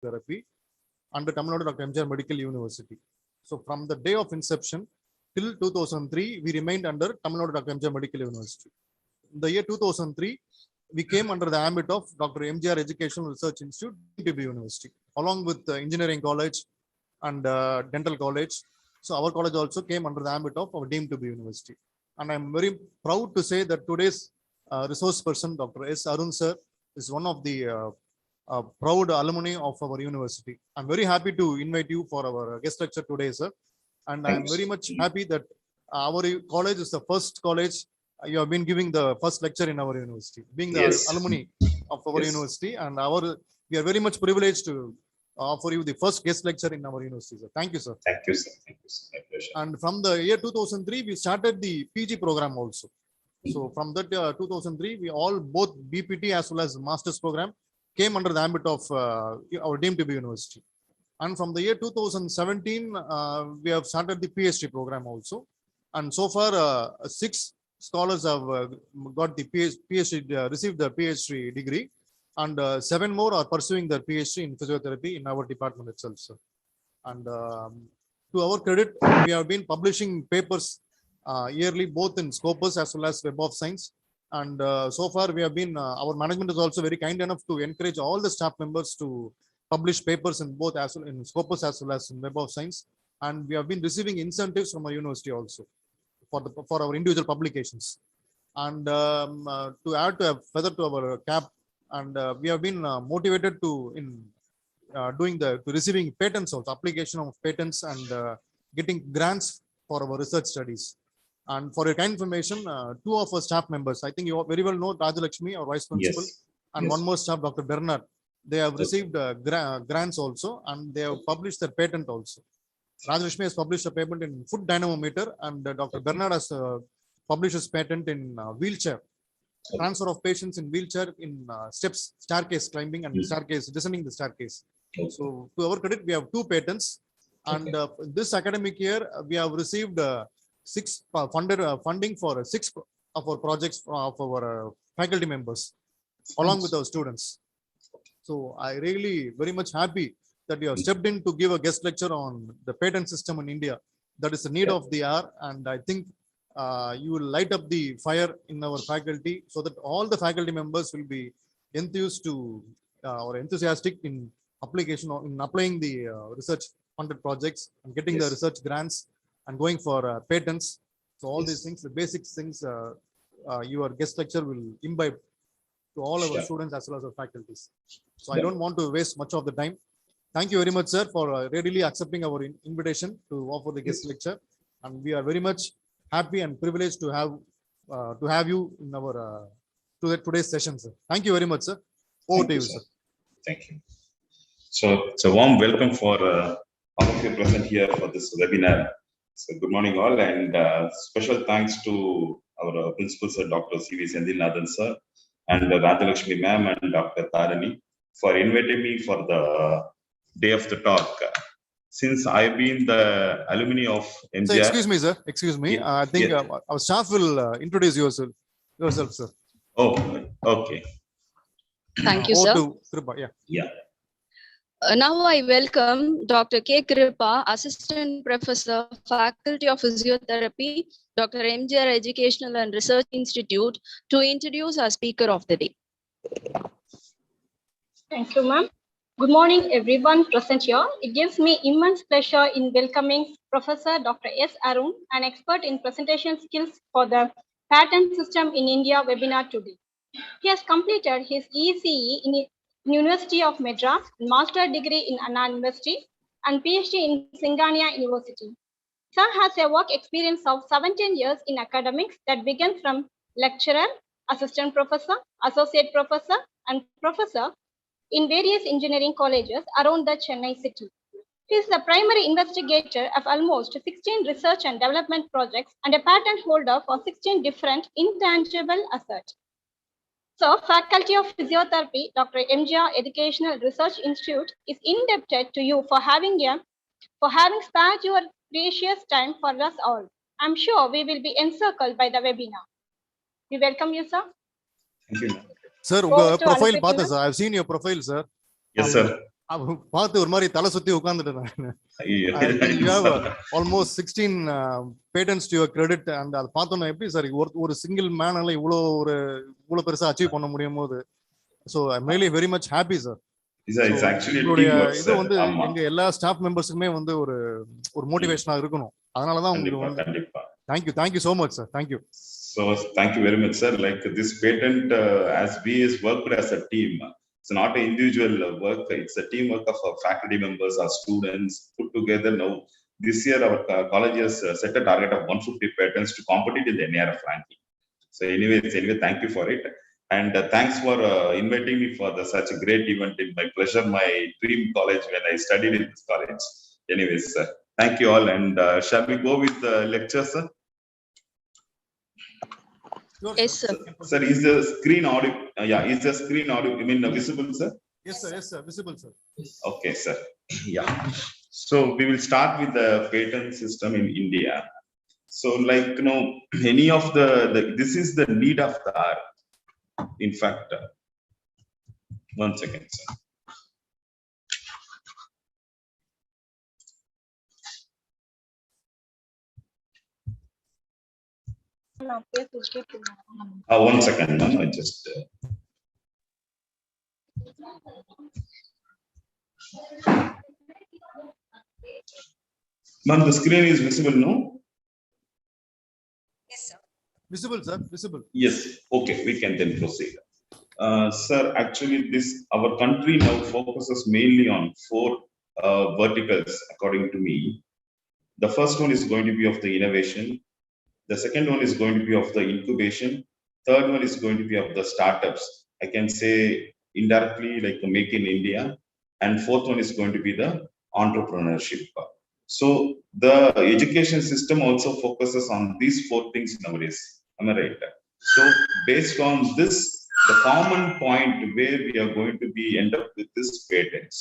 Physiotherapy under Tamil Nadu Dr.M.G.R. Medical University. So from the day of inception till 2003, we remained under Tamil Nadu Dr.M.G.R. Medical University. In the year 2003, we came under the ambit of Dr. M.G.R. Educational Research Institute, TB University, along with Engineering College and Dental College. So our college also came under the ambit of our deemed to be university. And I'm very proud to say that today's resource person, Dr. S. Arun sir, is one of the proud alumni of our university. I'm very happy to invite you for our guest lecture today, sir. And I'm very much happy that our college is the first college you have been giving the first lecture in our university, being the alumni of our university. And we are very much privileged to offer you the first guest lecture in our university, sir. Thank you, sir. Thank you, sir. Thank you, sir. My pleasure. And from the year 2003, we started the PG program also. So from that 2003, we all, both BPT as well as master's program, came under the ambit of our deemed to be university. And from the year 2017, we have started the PhD program also. And so far, 6 scholars have got the PhD, received the PhD degree, and 7 more are pursuing their PhD in physiotherapy in our department itself, sir. And to our credit, we have been publishing papers yearly, both in Scopus as well as Web of Science. And so far, we have been, our management is also very kind enough to encourage all the staff members to publish papers in both as well in Scopus as well as in Web of Science. And we have been receiving incentives from our university also for our individual publications. And to add to a feather to our cap, and we have been motivated to doing to receiving patents also, application of patents, and getting grants for our research studies. And for your kind information, 2 of our staff members, I think you very well know Rajalakshmi, our vice principal, and one more staff, Dr. Bernard. They have received grants also, and they have published their patent also. Rajalakshmi has published a patent in foot dynamometer, and Dr. Bernard has published his patent in wheelchair, transfer of patients in wheelchair in steps, staircase climbing and staircase, descending the staircase. So to our credit, we have 2 patents. And this academic year, we have received 6 funding for 6 of our projects of our faculty members, along with our students. So I really very much happy that you have stepped in to give a guest lecture on the patent system in India. That is the need of the hour. And I think you will light up the fire in our faculty so that all the faculty members will be enthused to or enthusiastic in application or in applying the research funded projects and getting the research grants and going for patents. So all these things, the basic things, your guest lecture will imbibe to all our students as well as our faculties. So I don't want to waste much of the time. Thank you very much, sir, for readily accepting our invitation to offer the guest lecture. And we are very much happy and privileged to have you in our today's session, sir. Thank you very much, sir. Over to you, sir. Thank you. So it's a warm welcome for all of you present here for this webinar. So good morning all, and special thanks to our principal sir, Dr. C.V. Sendilnathan sir, and Rajalakshmi ma'am and Dr. Tarani for inviting me for the day of the talk. Since I've been the alumni of M.G.R. So excuse me, sir. Excuse me. I think our staff will introduce yourself, sir. Oh, okay. Thank you, sir. Now I welcome Dr. K. Kripa, Assistant Professor, Faculty of Physiotherapy, Dr. M.G.R. Educational and Research Institute, to introduce our speaker of the day. Thank you, ma'am. Good morning, everyone present here. It gives me immense pleasure in welcoming Professor Dr. S. Arun, an expert in presentation skills for the patent system in India webinar today. He has completed his ECE in University of Madras, master degree in Anna University, and PhD in Singania University. Sir has a work experience of 17 years in academics that began from lecturer, assistant professor, associate professor, and professor in various engineering colleges around the Chennai city. He is the primary investigator of almost 16 research and development projects and a patent holder for 16 different intangible assets. So, Faculty of Physiotherapy, Dr. M.G.R. Educational Research Institute is indebted to you for having spared your precious time for us all. I'm sure we will be encircled by the webinar. We welcome you, sir. Thank you. Sir, profile, sir. I've seen your profile, sir. Yes, sir. பார்த்து ஒரு மாதிரி தலை சுத்தி உட்கார்ந்துட்டேன். You have almost 16 patents to your credit, and அது பார்த்தோம்னா எப்படி sir ஒரு single மேனால இவ்வளவு பெருசா அச்சீவ் பண்ண முடியும் போது, so I'm really very much happy sir. It's actually teamwork, இது வந்து எங்க எல்லா ஸ்டாஃப் மெம்பர்ஸ்க்குமே வந்து ஒரு மோட்டிவேஷனா இருக்கணும். அதனால தான் உங்களுக்கு வந்து thank you so much sir. Thank you. So thank you very much sir. Like this patent as we is worked as a team. It's not an individual work, it's a teamwork of our faculty members, our students put together. Now this year our college has set a target of 150 patents to compete in the NARF ranking. So anyway, thank you for it, and thanks for inviting me for such a great event. In my pleasure, my dream college when I studied in this college. Anyways, thank you all, and shall we go with the lecture, sir? Yes, sir. Sir, is the screen audio? Is the screen audio? I mean, visible, sir? Yes, sir. Visible, sir. Okay, sir. Yeah. So we will start with the patent system in India. So, like any of the this is the need of the hour. In fact, 1 second, sir. One second, ma'am. I just. Ma'am, the screen is visible, no? Yes, sir. Visible, sir. Visible. Yes. Okay, we can then proceed. Sir, actually, our country now focuses mainly on 4 verticals, according to me. The first one is going to be of the innovation. The second one is going to be of the incubation. Third one is going to be of the startups. I can say indirectly like the Make in India. And fourth one is going to be the entrepreneurship. So the education system also focuses on these 4 things nowadays. Am I right? So based on this, the common point where we are going to be end up with this patents.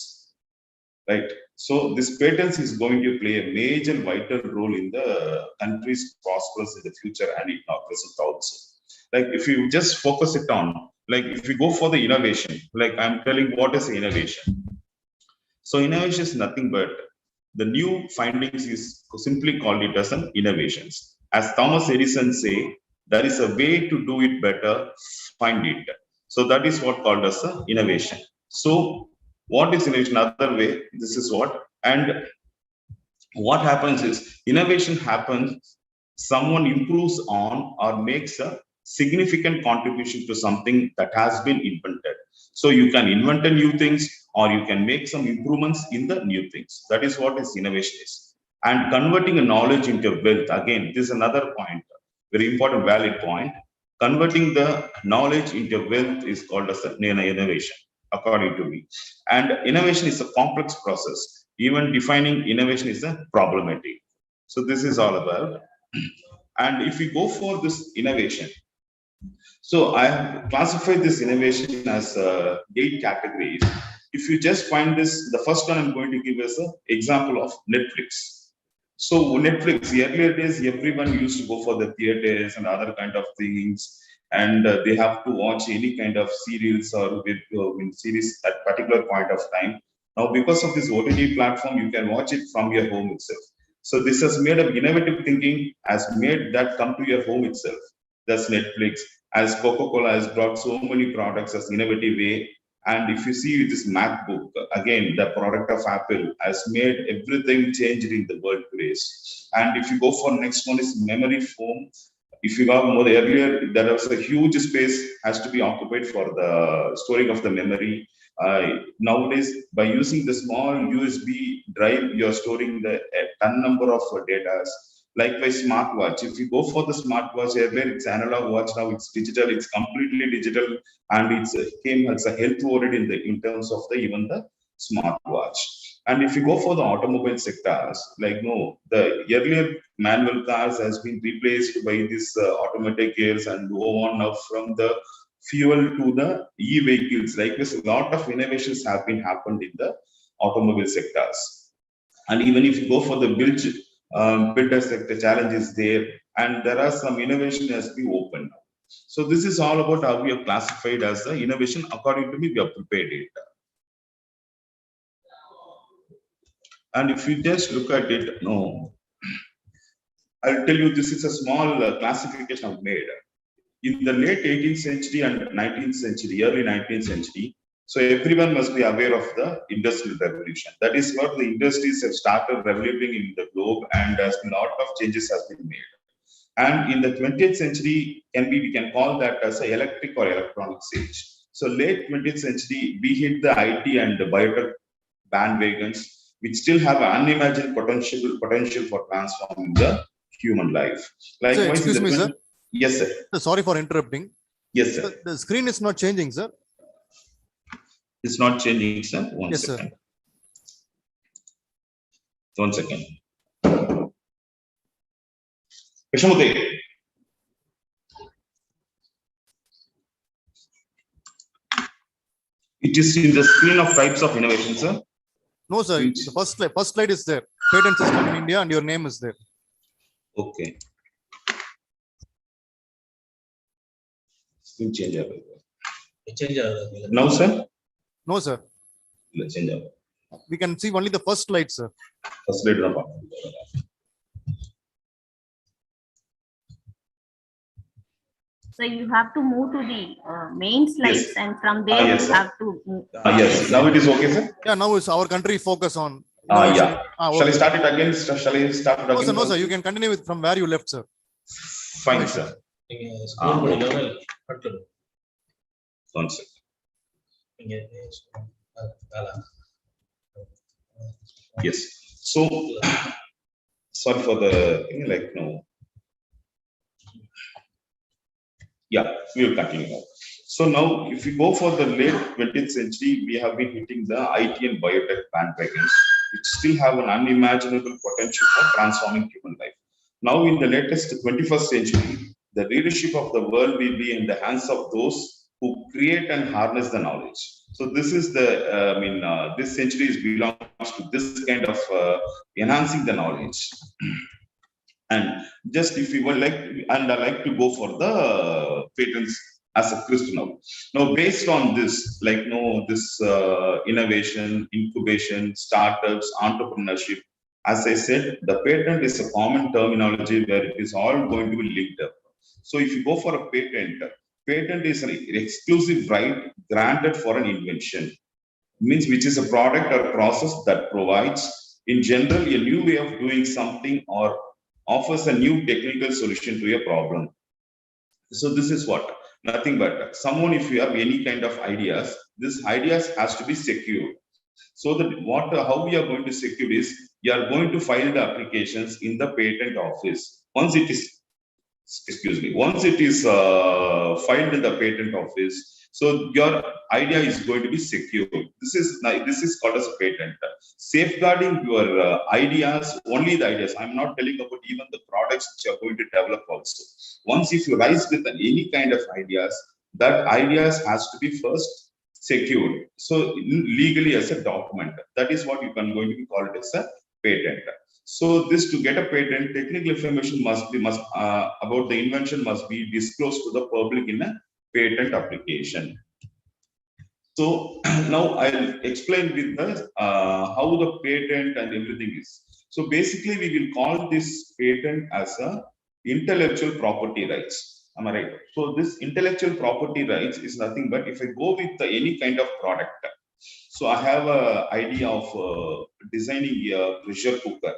Right. So this patents is going to play a major vital role in the country's prosperous in the future and in our present also. Like if you just focus it on, like if we go for the innovation, like I'm telling what is innovation. So innovation is nothing but the new findings is simply called it as an innovations. As Thomas Edison say, there is a way to do it better, find it. So that is what called as a innovation. So what is innovation? Another way, this is what, and what happens is innovation happens, someone improves on or makes a significant contribution to something that has been invented. So you can invent new things or you can make some improvements in the new things. That is what is innovation is. And converting a knowledge into wealth, again, this is another point, very important, valid point. Converting the knowledge into wealth is called as innovation, according to me. And innovation is a complex process. Even defining innovation is a problematic. So this is all about. And if we go for this innovation, so I have classified this innovation as 8 categories. If you just find this, the first one I'm going to give as an example of Netflix. So Netflix, earlier days, everyone used to go for the theaters and other kind of things, and they have to watch any kind of serials or series at particular point of time. Now, because of this OTT platform, you can watch it from your home itself. So this has made an innovative thinking, has made that come to your home itself. That's Netflix. As Coca-Cola has brought so many products as innovative way. And if you see this MacBook, again, the product of Apple has made everything changed in the world today. And if you go for next one is memory foam. If you got more earlier, there was a huge space has to be occupied for the storing of the memory. Nowadays, by using the small USB drive, you're storing the ton number of data. Likewise, smartwatch. If you go for the smartwatch, earlier it's analog watch, now it's digital. It's completely digital, and it's came as a health word in terms of the even the smartwatch. And if you go for the automobile sectors, like the earlier manual cars has been replaced by these automatic gears and go on now from the fuel to the e-vehicles. Like this, a lot of innovations have been happened in the automobile sectors. And even if you go for the builder sector, challenge is there, and there are some innovation has been opened now. So this is all about how we have classified as the innovation. According to me, we have prepared it. And if you just look at it, no, I'll tell you, this is a small classification I've made. In the late 18th century and 19th century, early 19th century, so everyone must be aware of the Industrial Revolution. That is what the industries have started revoluting in the globe, and a lot of changes has been made. And in the 20th century, we can call that as a electric or electronics age. So late 20th century, we hit the IT and the biotech bandwagons, which still have an unimagined potential for transforming the human life. Sir, Likewise, excuse me, sir. Yes, sir. Sir, sorry for interrupting. Yes, sir. Sir, the screen is not changing, sir. It's not changing, sir. One Yes, second. sir. 1 second. Krishnamurthy. It is in the screen of types of innovation, sir. No, sir. Which- The first slide is there. Patent system in India, and your name is there. Okay. Screen change. Now, sir? No, sir. Let's change. We can see only the first slide, sir. First slide. So you have to move to the main slides, Yes. and from there yes, you sir. have to move. Yes. Now it is okay, sir. Yeah, now is our country focus on. Yeah. Okay. Shall I start it again? Shall I start it No, again? sir. No, sir. You can continue with from where you left, sir. Fine, sir. Okay. 1 second. Yes. So, sorry for the thing, like, no. Yeah, we will continue now. So now, if we go for the late 20th century, we have been hitting the IT and biotech bandwagons, which still have an unimaginable potential for transforming human life. Now, in the latest 21st century, the leadership of the world will be in the hands of those who create and harness the knowledge. So this is the, this century belongs to this kind of enhancing the knowledge. And just if you would like, and I like to go for the patents as a Christian now. Now, based on this, like, this innovation, incubation, startups, entrepreneurship, as I said, the patent is a common terminology where it is all going to be linked up. So if you go for a patent is an exclusive right granted for an invention, means which is a product or process that provides, in general, a new way of doing something or offers a new technical solution to a problem. So this is what? Nothing but someone, if you have any kind of ideas, this ideas has to be secured. So that how we are going to secure is, you are going to file the applications in the patent office. Once it is filed in the patent office, so your idea is going to be secured. This is called as a patent. Safeguarding your ideas, only the ideas. I'm not telling about even the products which you are going to develop also. Once if you rise with any kind of ideas, that ideas has to be first secured. So legally as a document, that is what you can going to be called as a patent. So this, to get a patent, technical information about the invention must be disclosed to the public in a patent application. So now I'll explain with the how the patent and everything is. So basically, we will call this patent as a intellectual property rights. Am I right? So this intellectual property rights is nothing but, if I go with any kind of product. So I have an idea of designing a pressure cooker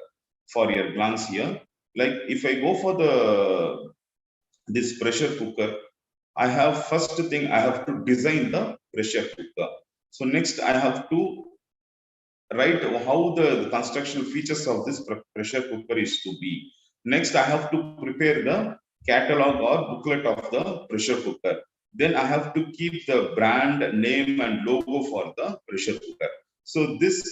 for your glance here. Like if I go for this pressure cooker, I have first thing, I have to design the pressure cooker. So next I have to write how the constructional features of this pressure cooker is to be. Next I have to prepare the catalog or booklet of the pressure cooker. Then I have to keep the brand name and logo for the pressure cooker. So this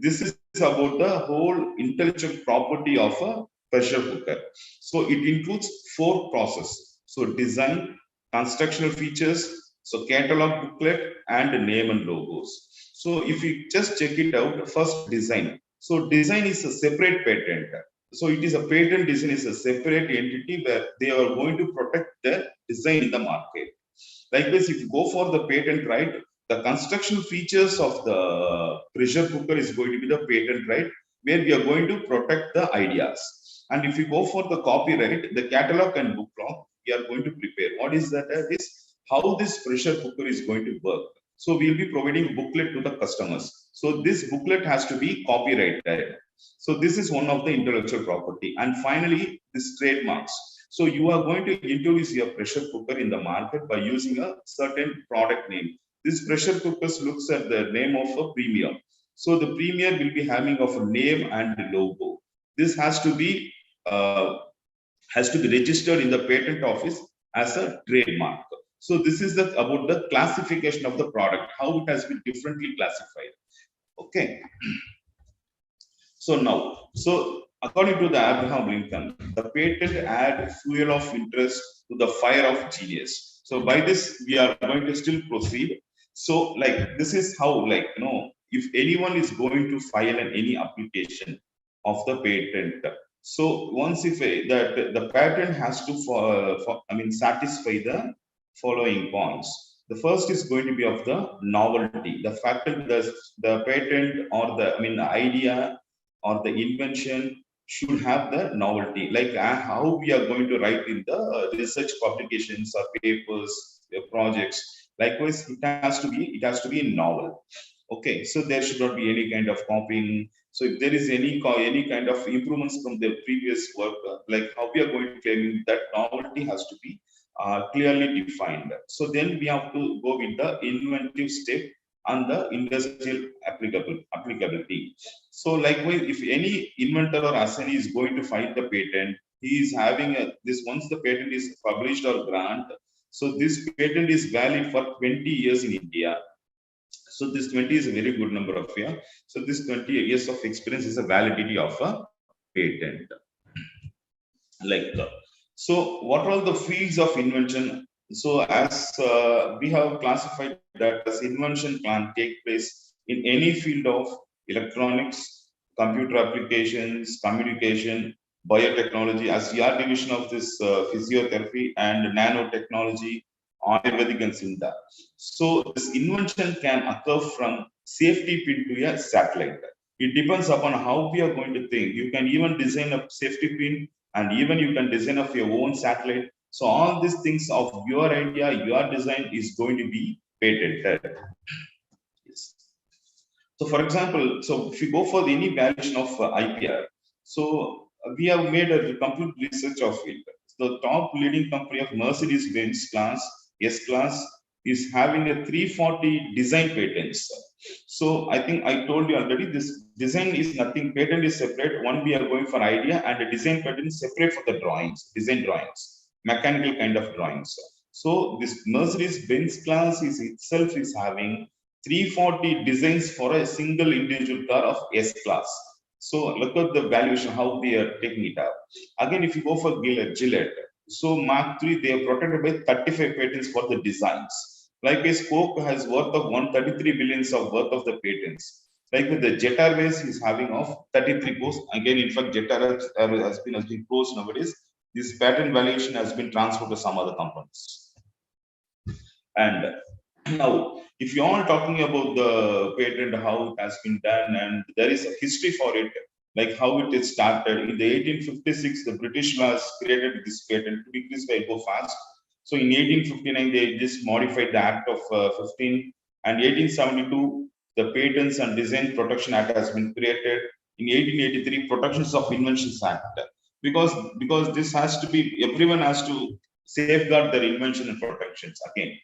is about the whole intellectual property of a pressure cooker. So it includes 4 processes. So design, constructional features, so catalog booklet, and name and logos. So if you just check it out, first design. So design is a separate patent. So it is a patent. Design is a separate entity where they are going to protect their design in the market. Likewise, if you go for the patent right, the construction features of the pressure cooker is going to be the patent right. where we are going to protect the ideas. And if you go for the copyright, the catalog and book log, we are going to prepare. What is that? That is how this pressure cooker is going to work. So we'll be providing booklet to the customers. So this booklet has to be copyrighted. So this is one of the intellectual property. And finally, this trademarks. So you are going to introduce your pressure cooker in the market by using a certain product name. This pressure cookers looks at the name of a premier. So the premier will be having of a name and logo. This has to be registered in the patent office as a trademark. So this is about the classification of the product, how it has been differently classified. Okay. So now, according to the Abraham Lincoln, the patent add fuel of interest to the fire of genius. So by this, we are going to still proceed. So like, this is how, like, if anyone is going to file any application of the patent, so once if the patent has to satisfy the following points. The first is going to be of the novelty, the fact that the patent or the idea or the invention should have the novelty, like how we are going to write in the research publications or papers, projects. Likewise, it has to be novel. Okay, so there should not be any kind of copying. So if there is any kind of improvements from the previous work, like how we are going to claim that novelty has to be clearly defined. So then we have to go with the inventive step and the industrial applicability. So likewise, if any inventor or assignee is going to file the patent, he is having this, once the patent is published or granted, so this patent is valid for 20 years in India. So this 20 is a very good number of years. So this 20 years of experience is a validity of a patent. So what are the fields of invention? So as we have classified that as invention can take place in any field of electronics, computer applications, communication, biotechnology, as your division of this physiotherapy and nanotechnology, Ayurvedic and Sindha. So this invention can occur from safety pin to a satellite. It depends upon how we are going to think. You can even design a safety pin, and even you can design of your own satellite. So all these things of your idea, your design is going to be patented. Yes. So for example, so if you go for any valuation of IPR, so we have made a complete research of it. The top leading company of Mercedes-Benz class, S-class, is having a 340 design patents. So I think I told you already, this design is nothing, patent is separate. One, we are going for idea, and the design patent is separate for the drawings, design drawings, mechanical kind of drawings. So this Mercedes-Benz class is itself is having 340 designs for a single individual car of S-class. So look at the valuation, how they are taking it up. Again, if you go for Gillette, so Mark III, they are protected by 35 patents for the designs. Like a Coke has worth of 133 billions of worth of the patents. Like with the Jet Airways is having of 33 posts. Again, in fact, Jet Airways has been closed nowadays. This patent valuation has been transferred to some other companies. And now, if you are talking about the patent, how it has been done, and there is a history for it, like how it is started. In the 1856, the British laws created this patent. To be crisp, I go fast. So in 1859, they just modified the Act of 15, and 1872, the Patents and Design Protection Act has been created. In 1883, Protections of Inventions Act, because this has to be, everyone has to safeguard their invention and protections. Again,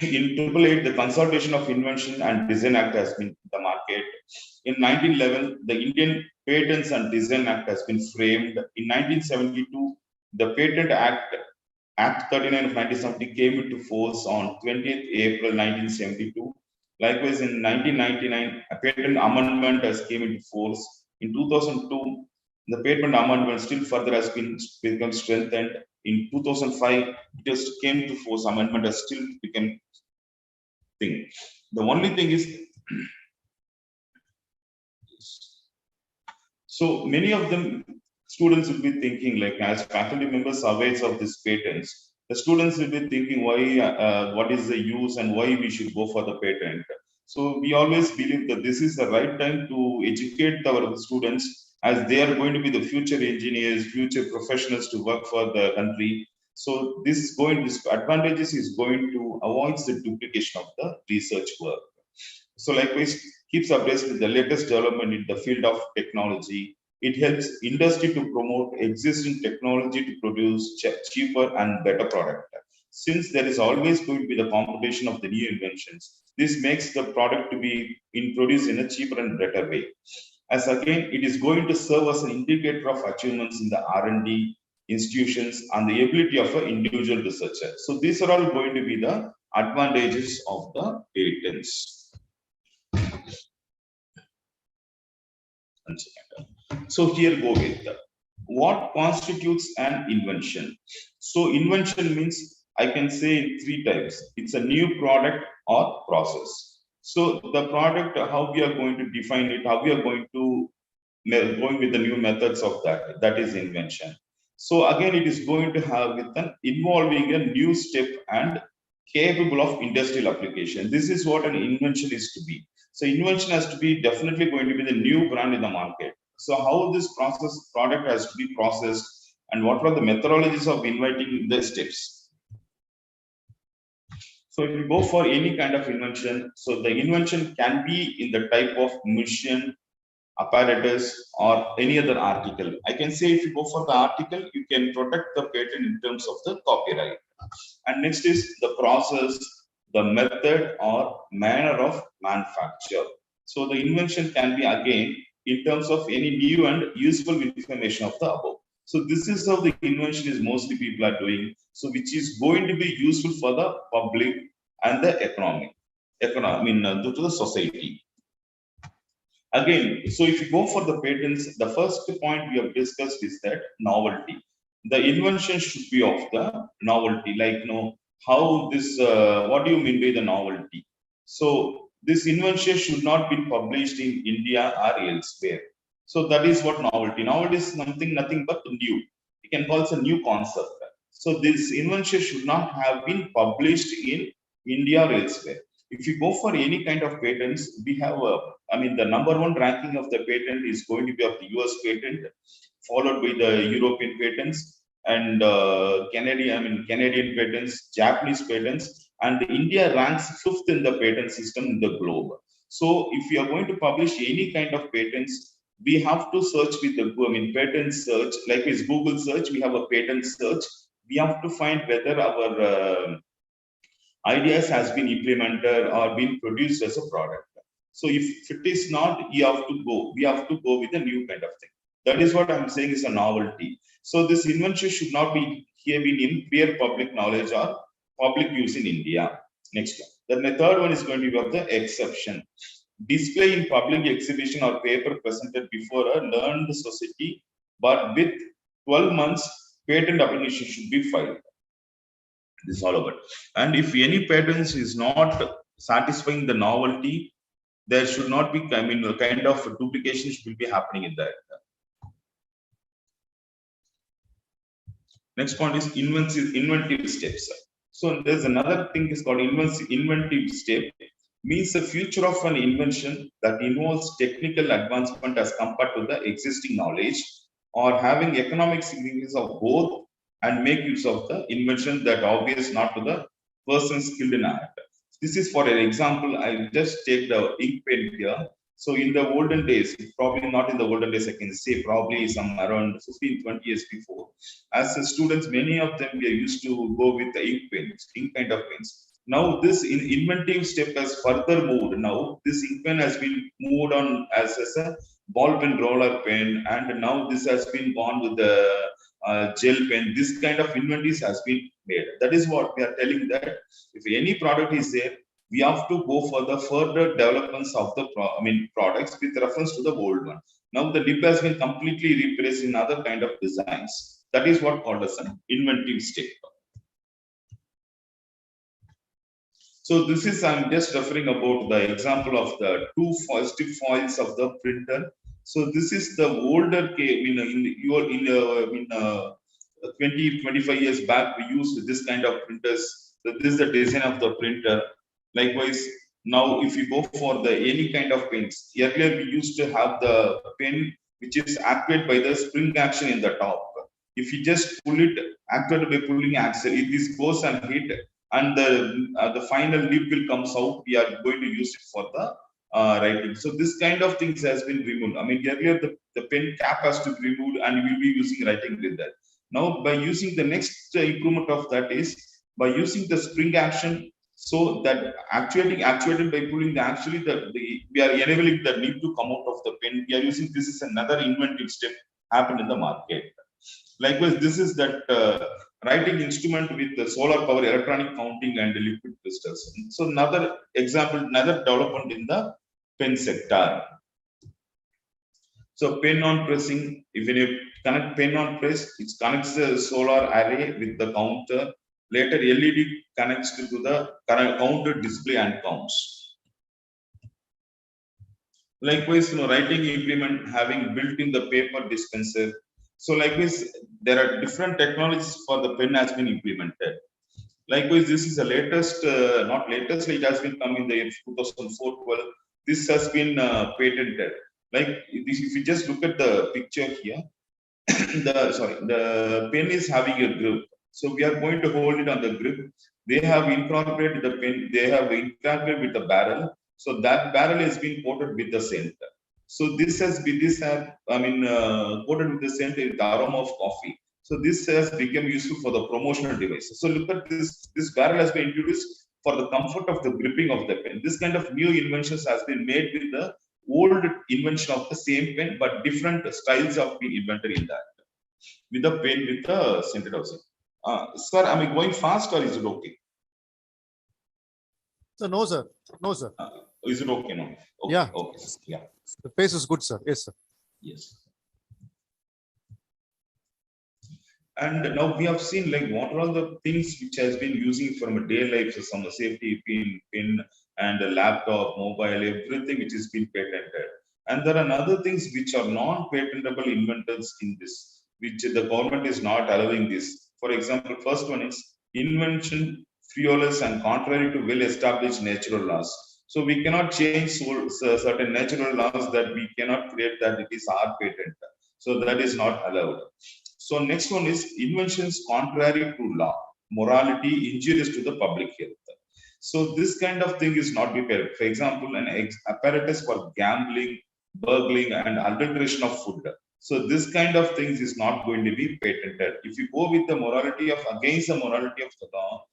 in 888, the Consultation of Invention and Design Act has been in the market. In 1911, the Indian Patents and Design Act has been framed. In 1972, the Patent Act, Act 39 of 1970 came into force on 20th April 1972. Likewise, in 1999, a patent amendment has came into force. In 2002, the patent amendment still further has become strengthened. In 2005, it just came to force. Amendment has still become thing. The only thing is, so many of them students will be thinking, like as faculty members surveys of these patents, the students will be thinking why, what is the use and why we should go for the patent. So we always believe that this is the right time to educate our students, as they are going to be the future engineers, future professionals to work for the country. So this advantages is going to avoid the duplication of the research work. So likewise, keeps abreast with the latest development in the field of technology. It helps industry to promote existing technology to produce cheaper and better product. Since there is always going to be the competition of the new inventions, this makes the product to be produced in a cheaper and better way. As again, it is going to serve as an indicator of achievements in the R&D institutions and the ability of an individual researcher. So these are all going to be the advantages of the patents. So here go with what constitutes an invention. So invention means, I can say in three types. It's a new product or process. So the product, how we are going to define it, how we are going to going with the new methods of that is invention. So again, it is going to have with an involving a new step and capable of industrial application. This is what an invention is to be. So invention has to be definitely going to be the new brand in the market. So how this product has to be processed, and what are the methodologies of inventing the steps. So if you go for any kind of invention, so the invention can be in the type of machine, apparatus, or any other article. I can say if you go for the article, you can protect the patent in terms of the copyright. And next is the process, the method or manner of manufacture. So the invention can be again in terms of any new and useful information of the above. So this is how the invention is mostly people are doing. So which is going to be useful for the public and the economy, to the society. Again, so if you go for the patents, the first point we have discussed is that novelty. The invention should be of the novelty, like how this, what do you mean by the novelty? So this invention should not be published in India or elsewhere. So that is what novelty. Novelty is nothing but new. You can call it a new concept. So this invention should not have been published in India or elsewhere. If you go for any kind of patents, we have the number one ranking of the patent is going to be of the US patent, followed by the European patents and Canadian patents, Japanese patents, and India ranks 5th in the patent system in the globe. So if you are going to publish any kind of patents, we have to search with the patent search, like as Google search, we have a patent search. We have to find whether our ideas has been implemented or been produced as a product. So if it is not, we have to go with a new kind of thing. That is what I'm saying is a novelty. So this invention should not be here been in pure public knowledge or public use in India. Next one. The third one is going to be of the exception. Display in public exhibition or paper presented before a learned society, but with 12 months patent application should be filed. This is all over. And if any patents is not satisfying the novelty, there should not be kind of duplication should be happening in that. Next point is inventive steps. So there's another thing is called inventive step. Means the future of an invention that involves technical advancement as compared to the existing knowledge, or having economic significance of both, and make use of the invention that obvious not to the person skilled in art. This is for an example. I just take the ink pen here. So in the olden days, probably not in the olden days, I can say probably some around 15-20 years before, as the students, many of them were used to go with the ink pens, ink kind of pens. Now this inventive step has further moved. Now this ink pen has been moved on as a ball pen, roller pen, and now this has been gone with the gel pen. This kind of inventories has been made. That is what we are telling, that if any product is there, we have to go for the further developments of the products with reference to the old one. Now the nib has been completely replaced in other kind of designs. That is what called as an inventive step. So this is, I'm just referring about the example of the two stiff foils of the printer. So this is the older case, 20-25 years back, we used this kind of printers. So this is the design of the printer. Likewise, now if you go for the any kind of pens, earlier we used to have the pen which is activated by the spring action in the top. If you just pull it, activated by pulling axle, if this goes and hit and the final nib will comes out, we are going to use it for the writing. So this kind of things has been removed. I mean, earlier the pen cap has to be removed and we will be using writing with that. Now by using the next improvement of that is by using the spring action, so that actuated by pulling the actually we are enabling the nib to come out of the pen. We are using this is another inventive step happened in the market. Likewise, this is that writing instrument with the solar power, electronic counting, and liquid crystals. So another example, another development in the pen sector. So pen on pressing, if you connect pen on press, it connects the solar array with the counter. Later, LED connects to the counter display and counts. Likewise, writing implement having built in the paper dispenser. So likewise, there are different technologies for the pen has been implemented. Likewise, this is the latest, not latest, it has been come in the 2004-12. This has been patented. Like if you just look at the picture here, the pen is having a grip. So we are going to hold it on the grip. They have incorporated the pen, they have incorporated with the barrel. So that barrel has been coated with the scent. So this has been coated with the scent with the aroma of coffee. So this has become useful for the promotional devices. So look at this. This barrel has been introduced for the comfort of the gripping of the pen. This kind of new inventions has been made with the old invention of the same pen, but different styles have been invented in that. With the pen with the scented housing. Sir, am I going fast or is it okay? So no, sir. No, sir. Is it okay now? Okay, Yeah. Okay. Yeah. The pace is good, sir. Yes, sir. Yes. And now we have seen like what are all the things which has been using from a day life, so some safety pin and a laptop, mobile, everything which has been patented. And there are other things which are non-patentable inventors in this, which the government is not allowing this. For example, first one is invention frivolous and contrary to well-established natural laws. So we cannot change certain natural laws that we cannot create that it is our patent. So that is not allowed. So next one is inventions contrary to law, morality, injurious to the public health. So this kind of thing is not prepared. For example, an apparatus for gambling, burgling, and adulteration of food. So this kind of things is not going to be patented. If you go with the morality of against the morality of the law,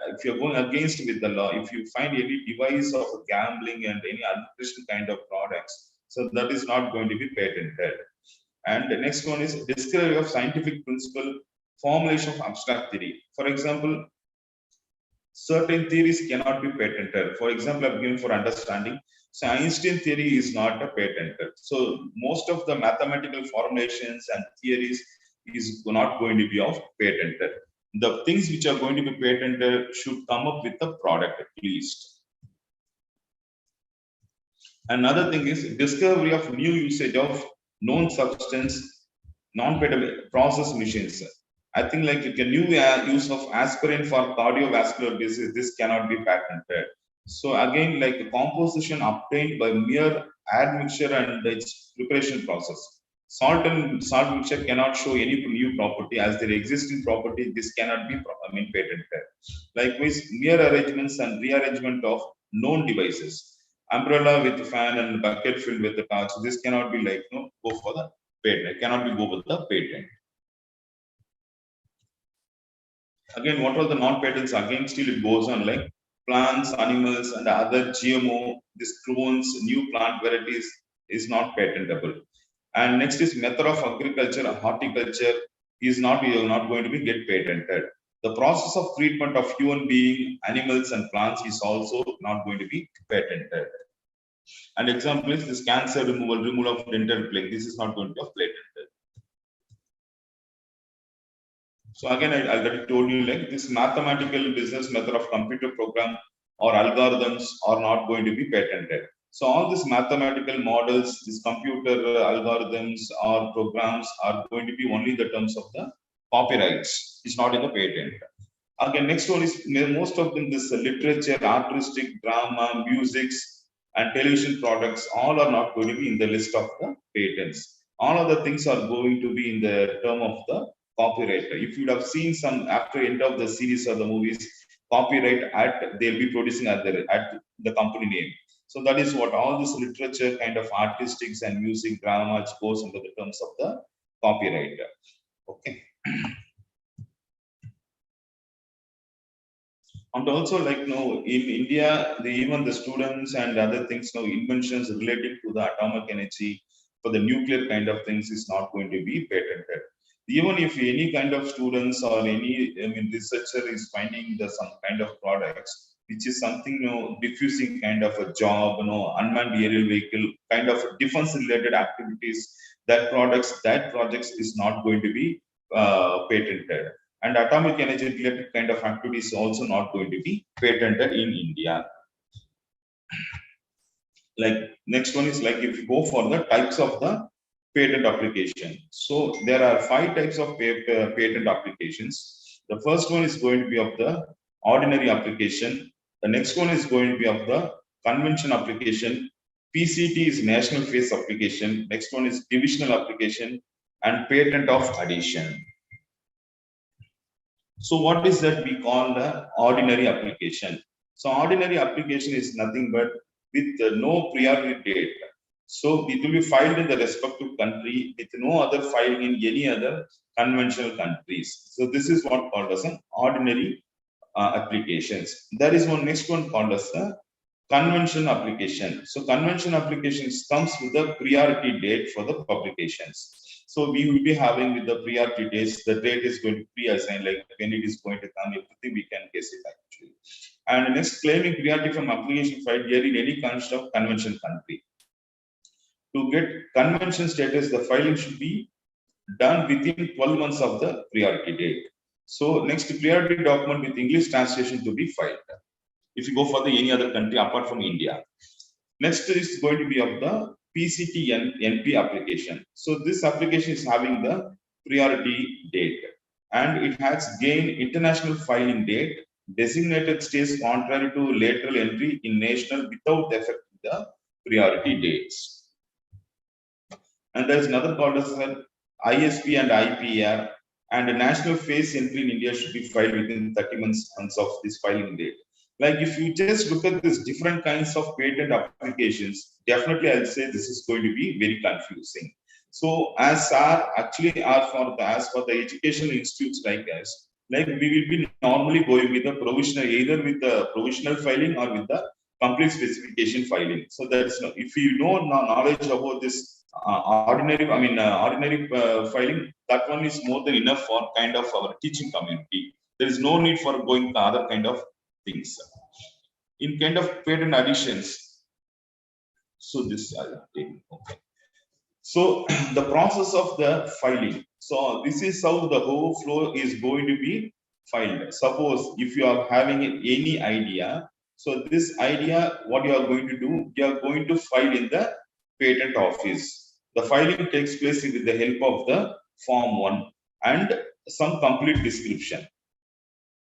if you're going against with the law, if you find any device of gambling and any adulteration kind of products, so that is not going to be patented. And the next one is discovery of scientific principle, formulation of abstract theory. For example, certain theories cannot be patented. For example, I'm giving for understanding. So Einstein theory is not a patented. So most of the mathematical formulations and theories is not going to be of patented. The things which are going to be patented should come up with a product at least. Another thing is discovery of new usage of known substance, non-patentable process machines. I think like a new use of aspirin for cardiovascular disease, this cannot be patented. So again, like the composition obtained by mere admixture and its preparation process. Salt mixture cannot show any new property as their existing property. This cannot be patented. Likewise, mere arrangements and rearrangement of known devices. Umbrella with fan and bucket filled with the torch. This cannot be like go for the patent. It cannot be go with the patent. Again, what are the non-patents? Again, still it goes on like plants, animals, and other GMO, this clones, new plant varieties is not patentable. And next is method of agriculture and horticulture is not going to be get patented. The process of treatment of human being, animals, and plants is also not going to be patented. And example is this cancer removal of dental plaque. This is not going to be patented. So again, I already told you like this mathematical business method of computer program or algorithms are not going to be patented. So all these mathematical models, these computer algorithms or programs are going to be only the terms of the copyrights. It's not in the patent. Again, next one is most of them, this literature, artistic, drama, musics, and television products, all are not going to be in the list of the patents. All of the things are going to be in the term of the copyright. If you would have seen some after end of the series or the movies, copyright they'll be producing at the company name. So that is what all this literature kind of artistics and music, drama goes under the terms of the copyright. Okay. And also, like in India, even the students and other things, inventions related to the atomic energy for the nuclear kind of things is not going to be patented. Even if any kind of students or any researcher is finding some kind of products, which is something diffusing kind of a job, unmanned aerial vehicle kind of defense related activities, that projects is not going to be patented. And atomic energy related kind of activities also not going to be patented in India. Like next one is like if you go for the types of the patent application. So there are 5 types of patent applications. The first one is going to be of the ordinary application. The next one is going to be of the convention application. PCT is national phase application. Next one is divisional application and patent of addition. So what is that we call the ordinary application? So ordinary application is nothing but with no priority date. So it will be filed in the respective country with no other filing in any other conventional countries. So this is what called as an ordinary applications. There is one next one called as a convention application. So convention applications comes with a priority date for the publications. So we will be having with the priority dates, the date is going to be assigned, like when it is going to come, everything we can guess it actually. And next, claiming priority from application filed here in any kind of convention country. To get convention status, the filing should be done within 12 months of the priority date. So next, priority document with English translation to be filed. If you go for the any other country apart from India. Next is going to be of the PCT and NP application. So this application is having the priority date and it has gained international filing date, designated states contrary to lateral entry in national without affecting the priority dates. And there is another called as ISP and IPR, and a national phase entry in India should be filed within 30 months of this filing date. Like if you just look at this different kinds of patent applications, definitely I'll say this is going to be very confusing. So as for the educational institutes like us, like we will be normally going with the provisional, either with the provisional filing or with the complete specification filing. So that's if you know knowledge about this ordinary filing, that one is more than enough for kind of our teaching community. There is no need for going to other kind of things. In kind of patent additions, so this I'll take. Okay. So the process of the filing. So this is how the whole flow is going to be filed. Suppose if you are having any idea, so this idea, what you are going to do, you are going to file in the patent office. The filing takes place with the help of the form 1 and some complete description.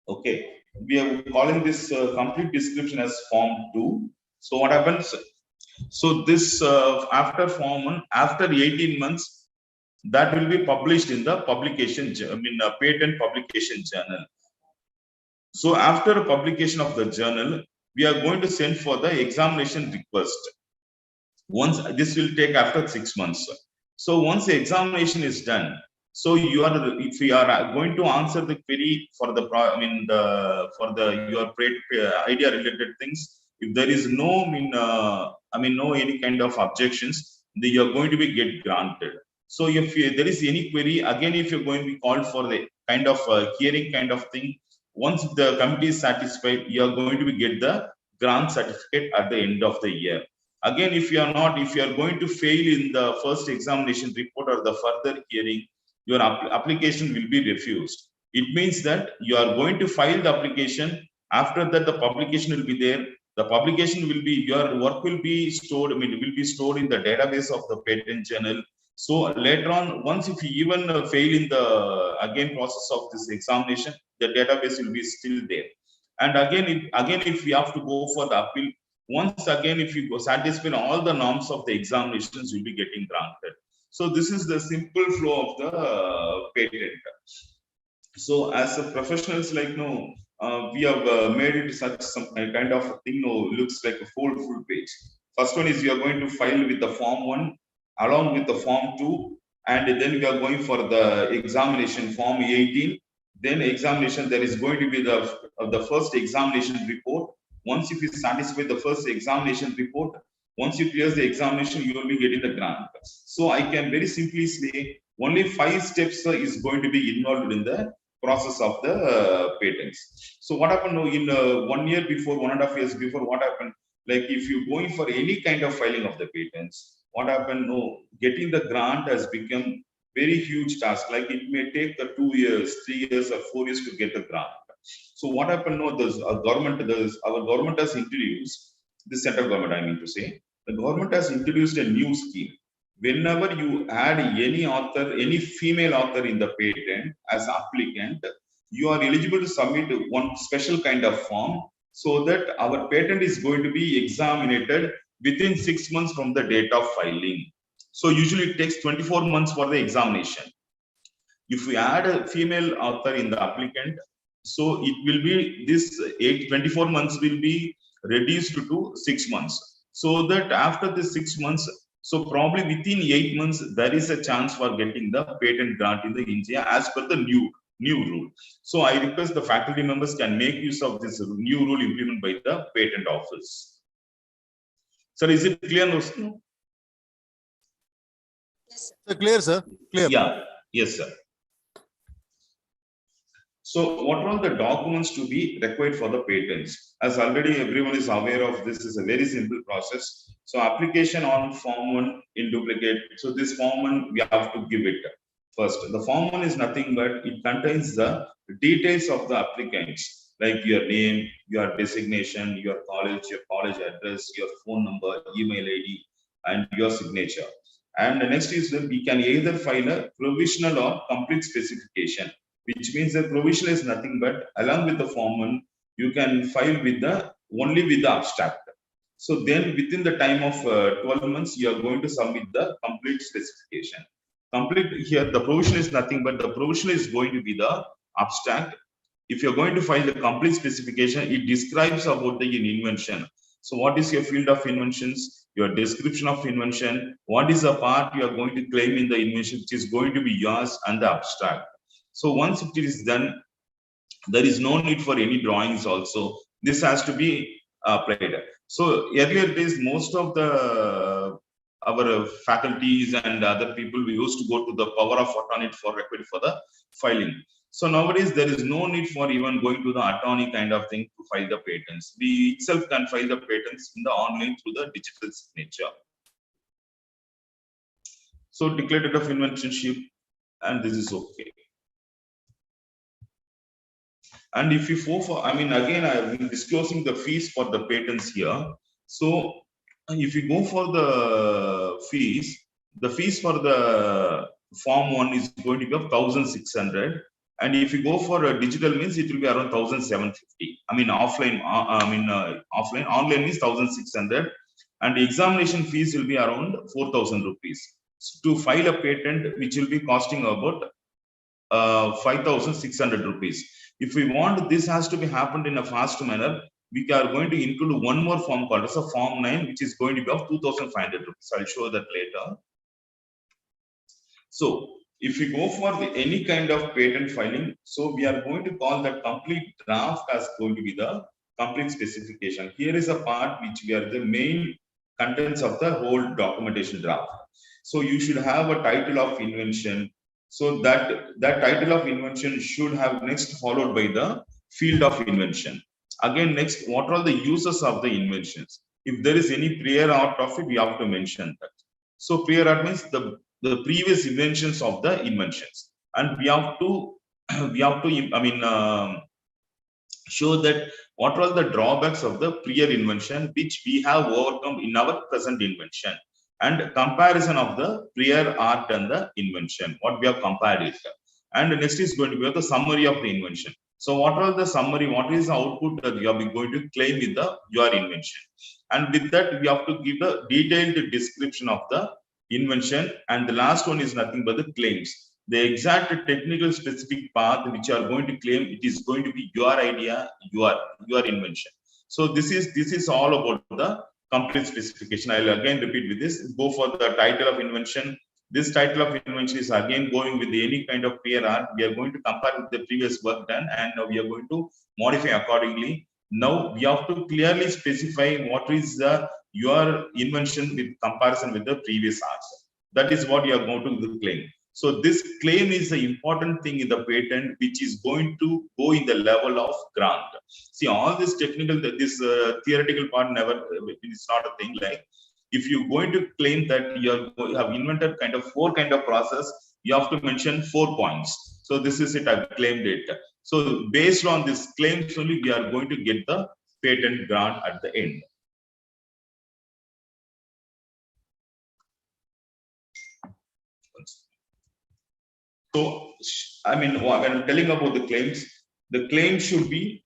Okay. We are calling this complete description as form 2. So what happens? So this after form 1, after 18 months, that will be published in the publication, patent publication journal. So after publication of the journal, we are going to send for the examination request. Once this will take after 6 months. So once the examination is done, so if you are going to answer the query for the your idea related things, if there is no any kind of objections, then you are going to be get granted. So if there is any query, again if you're going to be called for the kind of hearing kind of thing, once the committee is satisfied, you are going to be get the grant certificate at the end of the year. Again, if you are going to fail in the first examination report or the further hearing, your application will be refused. It means that you are going to file the application. After that, the publication will be there. The publication will be, your work will be stored, it will be stored in the database of the patent journal. So later on, once if you even fail in the process of this examination, the database will be still there. And again, if we have to go for the appeal, once again, if you go satisfy all the norms of the examinations, you'll be getting granted. So this is the simple flow of the patent. So as a professionals, like no, we have made it such some kind of a thing. No, looks like a full page. First one is we are going to file with the form 1 along with the form 2, and then we are going for the examination form 18. Then examination, there is going to be the first examination report. Once if you satisfy the first examination report, once you clear the examination, you will be getting the grant. So I can very simply say only 5 steps is going to be involved in the process of the patents. So what happened in 1 year before, 1.5 years before, what happened? Like if you're going for any kind of filing of the patents, what happened? No, getting the grant has become very huge task. Like it may take the 2 years, 3 years, or 4 years to get the grant. So what happened? No, our government has introduced, the central government, I mean to say, the government has introduced a new scheme. Whenever you add any author, any female author in the patent as applicant, you are eligible to submit one special kind of form so that our patent is going to be examined within 6 months from the date of filing. So usually it takes 24 months for the examination. If we add a female author in the applicant, so it will be this 24 months will be reduced to 6 months. So that after the 6 months, so probably within 8 months, there is a chance for getting the patent grant in the India as per the new rule. So I request the faculty members can make use of this new rule implemented by the patent office. Sir, is it clear? No? Yes, sir. Clear, sir. Clear. Yeah. Yes, sir. So what are all the documents to be required for the patents? As already everyone is aware of, this is a very simple process. So application on form 1 in duplicate. So this form 1, we have to give it first. The form 1 is nothing but it contains the details of the applicants, like your name, your designation, your college address, your phone number, email ID, and your signature. And the next is that we can either file a provisional or complete specification, which means that provisional is nothing but along with the form 1, you can file with only with the abstract. So then within the time of 12 months, you are going to submit the complete specification. Complete here, the provisional is nothing but the provisional is going to be the abstract. If you're going to file the complete specification, it describes about the invention. So what is your field of inventions, your description of invention, what is the part you are going to claim in the invention, which is going to be yours, and the abstract. So once it is done, there is no need for any drawings also. This has to be applied. So earlier days, most of our faculties and other people, we used to go to the power of attorney for required for the filing. So nowadays, there is no need for even going to the attorney kind of thing to file the patents. We itself can file the patents in the online through the digital signature. So declared of inventorship, and this is okay. And if you go for, I mean, again, I have been disclosing the fees for the patents here. So if you go for the fees for the form 1 is going to be 1,600. And if you go for a digital means, it will be around 1,750. I mean, offline, offline, online means 1,600. And the examination fees will be around 4,000 rupees. So to file a patent, which will be costing about 5,600 rupees. If we want this has to be happened in a fast manner, we are going to include one more form called as a form 9, which is going to be of 2,500 rupees. I'll show that later. So if we go for any kind of patent filing, so we are going to call the complete draft as going to be the complete specification. Here is a part which we are the main contents of the whole documentation draft. So you should have a title of invention. So that title of invention should have next followed by the field of invention. Again, next, what are the uses of the inventions? If there is any prior art of it, we have to mention that. So prior art means the previous inventions of the inventions, and we have to show that what are the drawbacks of the prior invention which we have overcome in our present invention, and comparison of the prior art and the invention, what we have compared it. And next is going to be the summary of the invention. So what are the summary? What is the output that you are going to claim with your invention? And with that, we have to give the detailed description of the invention. And the last one is nothing but the claims. The exact technical specific path which you are going to claim, it is going to be your idea, your invention. So this is all about the complete specification. I'll again repeat with this. Go for the title of invention. This title of invention is again going with any kind of peer art. We are going to compare with the previous work done, and now we are going to modify accordingly. Now we have to clearly specify what is your invention with comparison with the previous arts. That is what you are going to claim. So this claim is the important thing in the patent, which is going to go in the level of grant. See, all this technical, this theoretical part never, it's not a thing. Like if you're going to claim that you have invented kind of 4 kind of process, you have to mention 4 points. So this is it, I've claimed it. So based on this claims only, we are going to get the patent grant at the end. So, I mean, when I'm telling about the claim should be,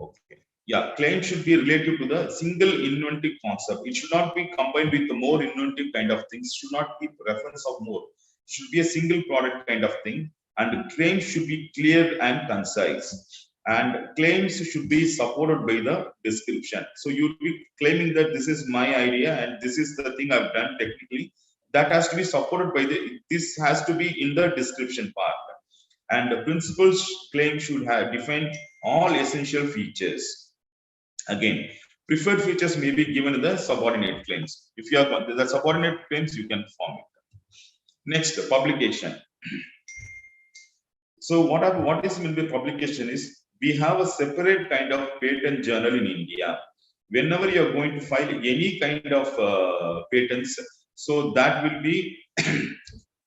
okay. Yeah, claim should be related to the single inventive concept. It should not be combined with the more inventive kind of things. It should not be reference of more. It should be a single product kind of thing. And claims should be clear and concise. And claims should be supported by the description. So you'll be claiming that this is my idea and this is the thing I've done technically. That has to be supported by this has to be in the description part. And the principles claim should have defined all essential features. Again, preferred features may be given in the subordinate claims. If you have the subordinate claims, you can form it. Next, publication. So what is meant by publication is we have a separate kind of patent journal in India. Whenever you are going to file any kind of patents, so that will be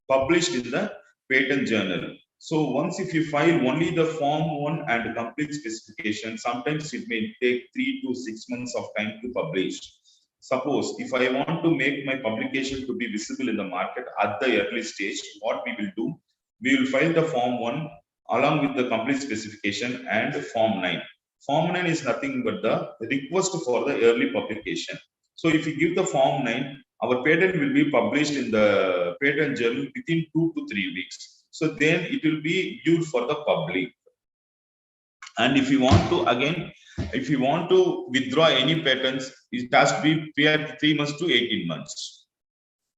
published in the patent journal. So once if you file only the form 1 and complete specification, sometimes it may take 3 to 6 months of time to publish. Suppose if I want to make my publication to be visible in the market at the early stage, what we will do, we will file the form 1 along with the complete specification and form 9. Form 9 is nothing but the request for the early publication. So if you give the form 9, our patent will be published in the patent journal within 2 to 3 weeks. So then it will be viewed for the public. And if you want to, again, if you want to withdraw any patents, it has to be 3 months to 18 months.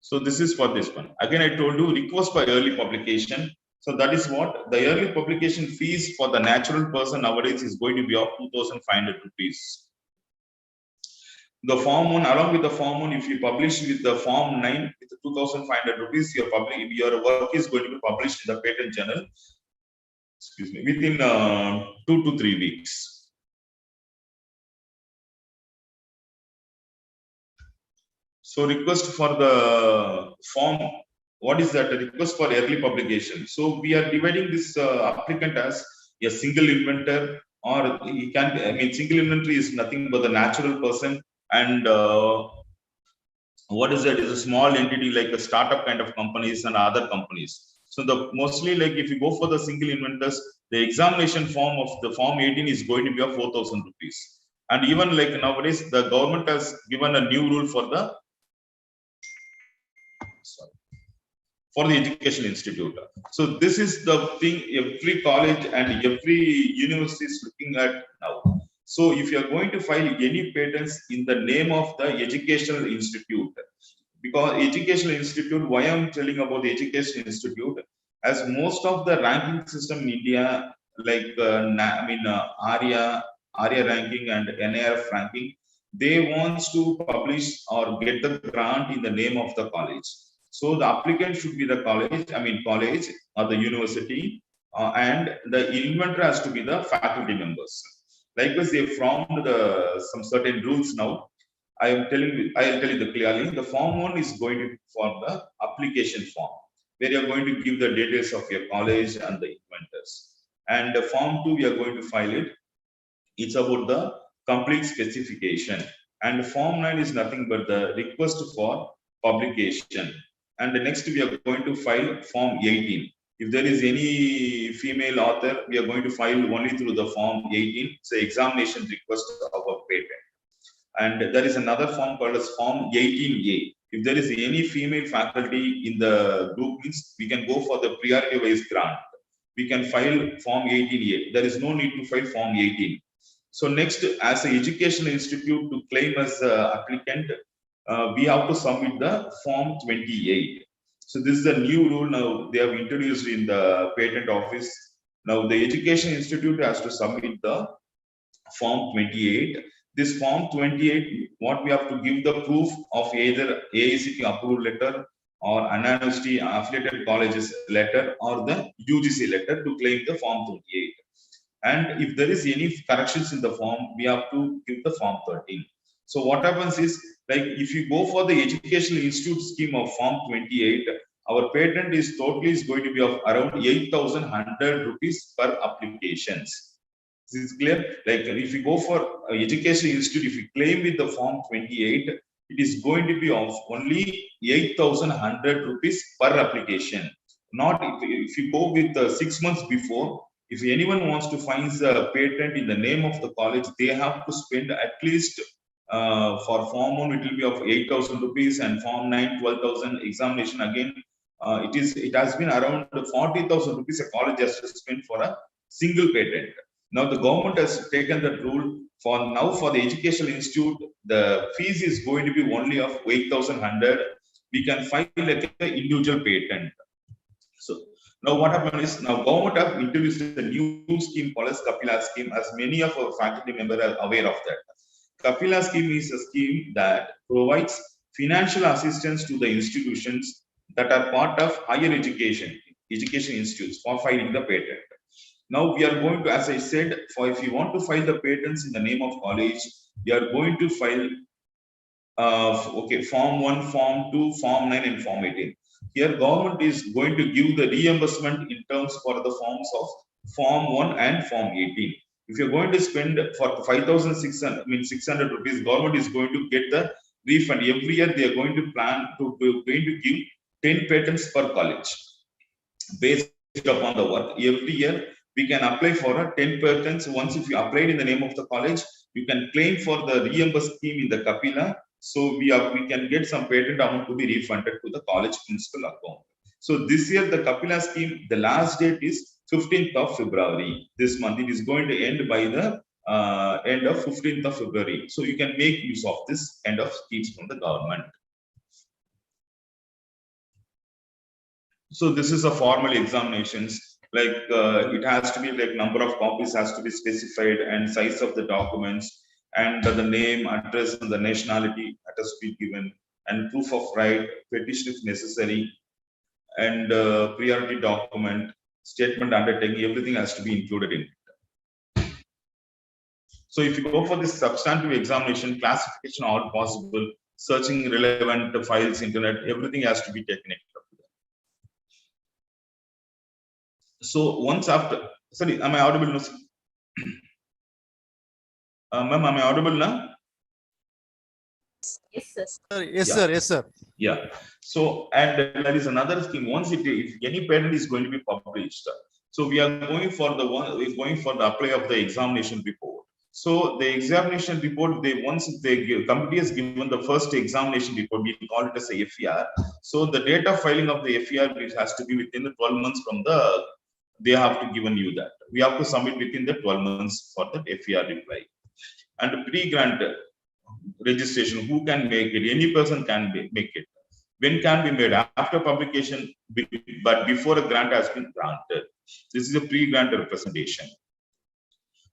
So this is for this one. Again, I told you request for early publication. So that is what the early publication fees for the natural person nowadays is going to be of 2,500 rupees. The form 1, along with the form 1, if you publish with the form 9 with 2,500 rupees, your work is going to be published in the patent journal, excuse me, within 2 to 3 weeks. So request for the form, what is that? A request for early publication. So we are dividing this applicant as a single inventor, or he can, I mean, single inventor is nothing but the natural person. And what is that? Is a small entity like a startup kind of companies and other companies. So the mostly like if you go for the single inventors, the examination form of the form 18 is going to be of 4,000 rupees. And even like nowadays, the government has given a new rule for the education institute. So this is the thing every college and every university is looking at now. So if you are going to file any patents in the name of the educational institute, because educational institute, why I'm telling about the educational institute, as most of the ranking system in India, like ARIA ranking and NARF ranking, they want to publish or get the grant in the name of the college. So the applicant should be the college or the university, and the inventor has to be the faculty members. Likewise, they formed some certain rules now. I'll tell you clearly. The form 1 is going to form the application form, where you're going to give the details of your college and the inventors. And the form 2, we are going to file it. It's about the complete specification. And form 9 is nothing but the request for publication. And the next we are going to file form 18. If there is any female author, we are going to file only through the form 18. It's an examination request of a patent. And there is another form called as form 18A. If there is any female faculty in the group, means we can go for the priority wise grant. We can file form 18A. There is no need to file form 18. So next, as an educational institute to claim as applicant, we have to submit the form 28. So this is a new rule now they have introduced in the patent office. Now the education institute has to submit the form 28. This form 28, what we have to give the proof of either AICT approval letter or unanimously affiliated colleges letter or the UGC letter to claim the form 28. And if there is any corrections in the form, we have to give the form 13. So what happens is, like if you go for the educational institute scheme of form 28, our patent is going to be of around 8,100 rupees per applications. This is clear. Like if you go for educational institute, if you claim with the form 28, it is going to be of only 8,100 rupees per application. Not if you go with 6 months before. If anyone wants to find the patent in the name of the college, they have to spend at least for form 1 it will be of 8,000 rupees and form 9 12,000 examination again. It has been around 40,000 rupees a college has to spend for a single patent. Now the government has taken that rule for now for the educational institute. The fees is going to be only of 8,100. We can file like an individual patent. So now what happened is, now government have introduced a new scheme called as Kapila scheme, as many of our faculty members are aware of that. Kapila scheme is a scheme that provides financial assistance to the institutions that are part of higher education institutes for filing the patent. Now we are going to, as I said, for if you want to file the patents in the name of college, we are going to file form 1, form 2, form 9 and form 18. Here government is going to give the reimbursement in terms for the forms of form 1 and form 18. If you're going to spend for 5,600, 600 rupees, government is going to get the refund. Every year they are going to plan to give 10 patents per college. Based upon the work, every year we can apply for 10 patents. Once if you applied in the name of the college, you can claim for the reimbursement scheme in the Kapila. So we can get some patent amount to be refunded to the college principal account. So this year the Kapila scheme, the last date is 15th of February. This month it is going to end by the end of 15th of February. So you can make use of this kind of schemes from the government. So this is a formal examinations. Like it has to be like number of copies has to be specified and size of the documents and the name, address, and the nationality has to be given, and proof of right, petition if necessary, and priority document, statement undertaking, everything has to be included in it. So if you go for this substantive examination, classification all possible, searching relevant files, internet, everything has to be taken into account. So once after, sorry, am I audible now? Ma'am, am I audible now? Yes, sir. Yes, sir. Yes, sir. Yeah. So, and there is another scheme. Once if any patent is going to be published, so we are going for the apply of the examination report. So the examination report, committee has given the first examination report, we call it as a FER. So the date of filing of the FER has to be within the 12 months from they have to given you that. We have to submit within the 12 months for the FER reply. And pre-grant registration, who can make it? Any person can make it. When can be made? After publication, but before a grant has been granted. This is a pre-grant representation.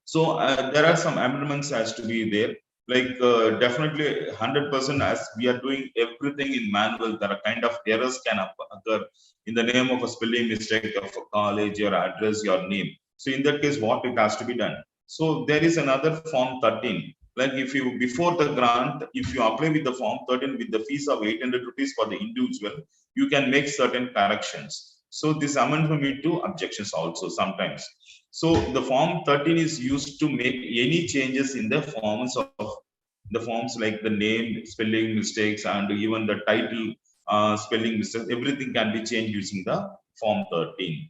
So there are some amendments has to be there. Like definitely 100% as we are doing everything in manual, there are kind of errors can occur in the name of a spelling mistake of a college, your address, your name. So in that case, what it has to be done? So there is another form 13. Like if you, before the grant, if you apply with the form 13 with the fees of 800 rupees for the individual, you can make certain corrections. So this amendment may to objections also sometimes. So the form 13 is used to make any changes in the forms like the name, spelling mistakes, and even the title spelling mistakes. Everything can be changed using the form 13.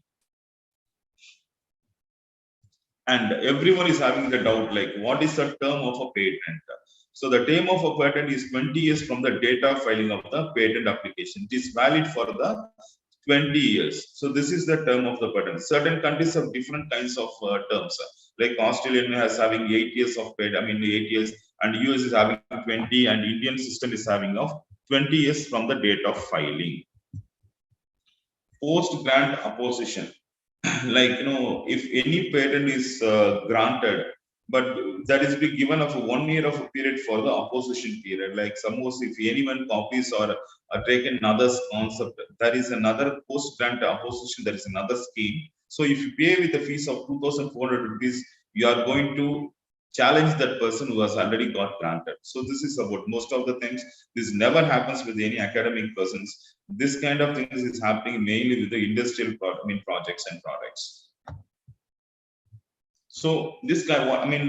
And everyone is having the doubt, like, what is the term of a patent? So the term of a patent is 20 years from the date of filing of the patent application. It is valid for the 20 years. So this is the term of the patent. Certain countries have different kinds of terms. Like Australian has having 8 years of patent, 8 years, and US is having 20, and Indian system is having of 20 years from the date of filing. Post grant opposition. Like, if any patent is granted, but that is be given of 1 year of a period for the opposition period. Like suppose if anyone copies or taken another's concept, there is another post grant opposition, there is another scheme. So if you pay with a fees of 2,400 rupees, you are going to challenge that person who has already got granted. So this is about most of the things. This never happens with any academic persons. This kind of things is happening mainly with the industrial projects and products. So this guy,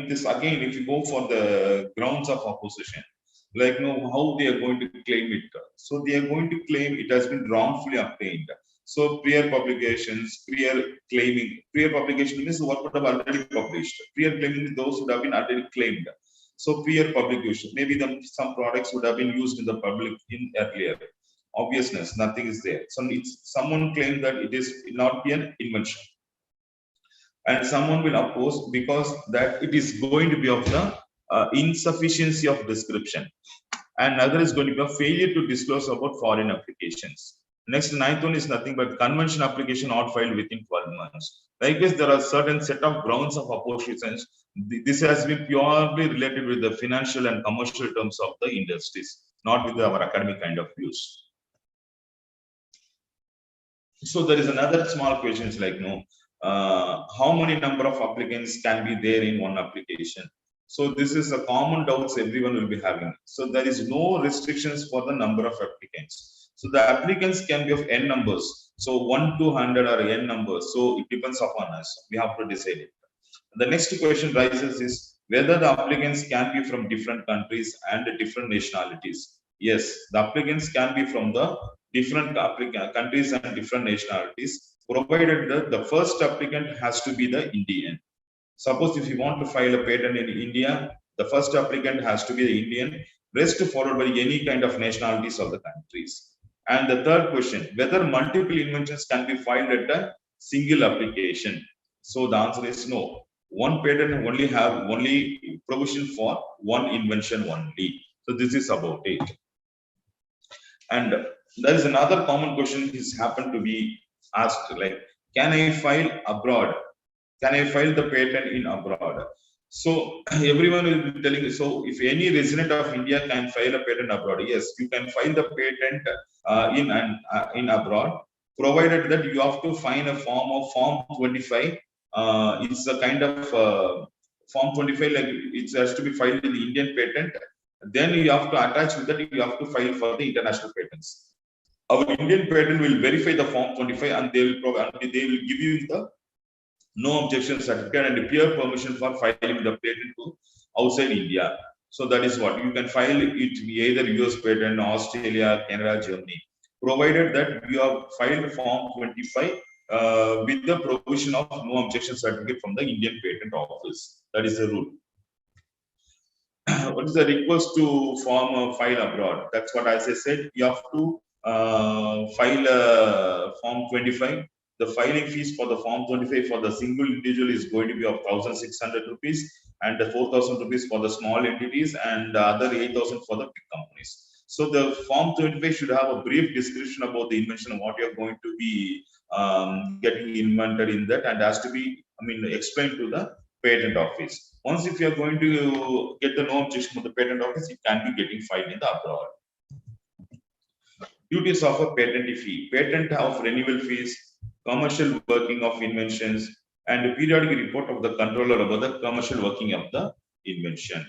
this again, if you go for the grounds of opposition, like how they are going to claim it. So they are going to claim it has been wrongfully obtained. So prior publications, prior publication means what would have already published. Prior claiming those would have been already claimed. So prior publication, maybe some products would have been used in the public in earlier. Obviousness, nothing is there. Someone claimed that it is not be an invention, and someone will oppose because that it is going to be of the insufficiency of description, and another is going to be a failure to disclose about foreign applications. Next, ninth one is nothing but convention application not filed within 12 months. Likewise, there are certain set of grounds of oppositions. This has been purely related with the financial and commercial terms of the industries, not with our academic kind of views. So there is another small question, like how many number of applicants can be there in one application? So this is a common doubts everyone will be having. So there is no restrictions for the number of applicants. So the applicants can be of n numbers. So 1 to 100 or n numbers. So it depends upon us. We have to decide it. The next question rises is whether the applicants can be from different countries and different nationalities. Yes, the applicants can be from the different countries and different nationalities, provided that the first applicant has to be the Indian. Suppose if you want to file a patent in India, the first applicant has to be the Indian, rest followed by any kind of nationalities of the countries. And the third question, whether multiple inventions can be filed at a single application. So the answer is no. One patent only have provision for one invention only. So this is about it. And there is another common question is happened to be asked, like, can I file abroad? Can I file the patent in abroad? So everyone will be telling you, so if any resident of India can file a patent abroad, yes, you can file the patent in abroad, provided that you have to find a form 25. It's a kind of form 25, like it has to be filed in the Indian patent. Then you have to attach with that, you have to file for the international patents. Our Indian patent will verify the form 25, and they will give you the no objection certificate and peer permission for filing the patent to outside India. So that is what you can file it either US patent, Australia, Canada, Germany, provided that you have filed form 25 with the provision of no objection certificate from the Indian Patent Office. That is the rule. What is the request to file abroad? That's what as I said, you have to file form 25. The filing fees for the form 25 for the single individual is going to be of 1,600 rupees, and 4,000 rupees for the small entities, and the other 8,000 for the big companies. So the form 25 should have a brief description about the invention, what you're going to be getting invented in that, and has to be, explained to the patent office. Once if you're going to get the no objection from the patent office, it can be getting filed in the abroad. Duties of a patentee fee, patent of renewal fees, commercial working of inventions, and a periodic report of the controller about the commercial working of the invention.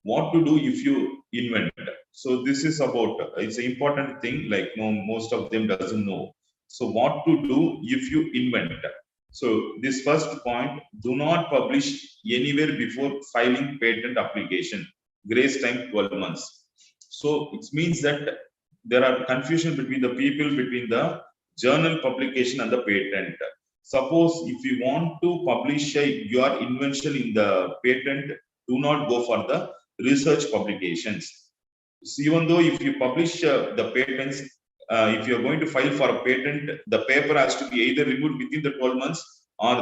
What to do if you invent? So this is about, it's an important thing, like most of them doesn't know. So what to do if you invent? So this first point, do not publish anywhere before filing patent application. Grace time 12 months. So it means that there are confusion between the people between the journal publication and the patent. Suppose if you want to publish your invention in the patent, do not go for the research publications. So even though if you publish the patents, if you are going to file for a patent, the paper has to be either removed within the 12 months or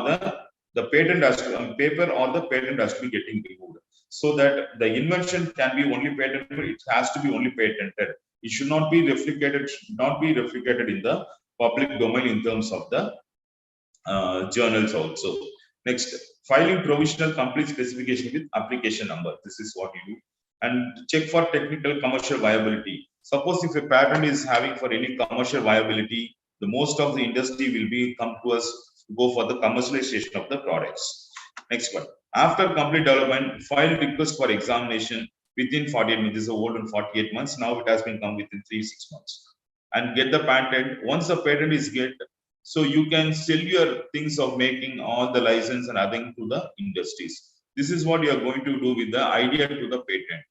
the patent has to paper or the patent has to be getting removed, so that the invention can be only patented. It has to be only patented. It should not be replicated. Should not be replicated in the public domain in terms of the journals also. Next, filing provisional complete specification with application number. This is what you do. And check for technical commercial viability. Suppose if a patent is having for any commercial viability, the most of the industry will be come to us to go for the commercialization of the products. Next one. After complete development, file request for examination within 48 months. This is old and 48 months. Now it has been come within 3-6 months. And get the patent. Once the patent is get, so you can sell your things of making all the license and other to the industries. This is what you are going to do with the idea to the patent.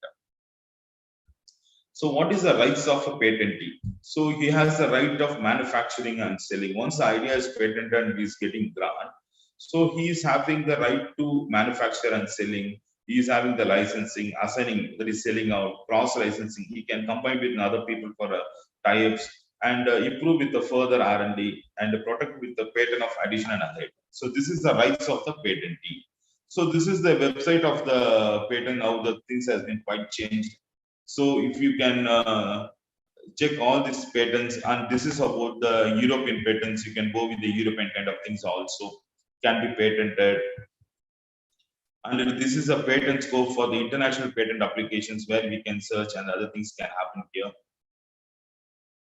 So what is the rights of a patentee? So he has the right of manufacturing and selling. Once the idea is patented and he is getting grant, so he is having the right to manufacture and selling. He is having the licensing, assigning, that is selling out, cross licensing. He can combine with other people for tie-ups and improve with the further R&D and protect with the patent of addition and other. So this is the rights of the patentee. So this is the website of the patent. Now the things has been quite changed. So if you can check all these patents, and this is about the European patents, you can go with the European kind of things also, can be patented. And this is a patent scope for the international patent applications where we can search and other things can happen here.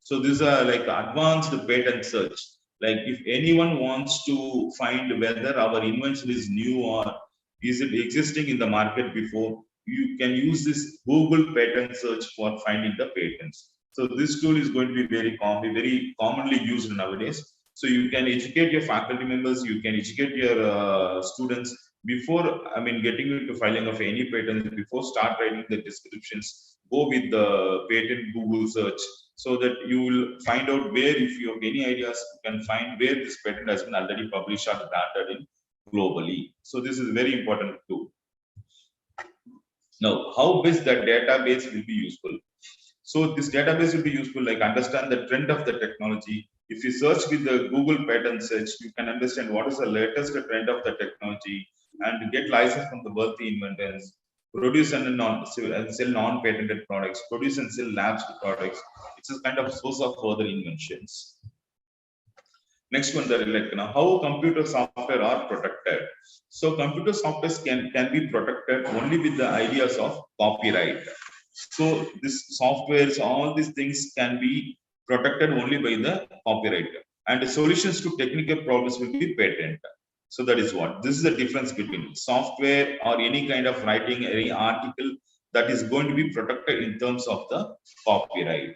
So these are like advanced patent search. Like if anyone wants to find whether our invention is new or is it existing in the market before, you can use this Google patent search for finding the patents. So this tool is going to be very commonly used nowadays. So you can educate your faculty members, you can educate your students before, getting into filing of any patent, before start writing the descriptions, go with the patent Google search, so that you will find out where, if you have any ideas, you can find where this patent has been already published or granted in globally. So this is very important too. Now, how best that database will be useful? So this database will be useful, like understand the trend of the technology. If you search with the Google patent search, you can understand what is the latest trend of the technology and get license from the worthy inventors, produce and sell non-patented products, produce and sell labs products. It's a kind of source of further inventions. Next one, how computer software are protected. So computer software can be protected only with the ideas of copyright. So this softwares, all these things can be protected only by the copyright, and the solutions to technical problems will be patent. So that is what, this is the difference between software or any kind of writing, any article that is going to be protected in terms of the copyright.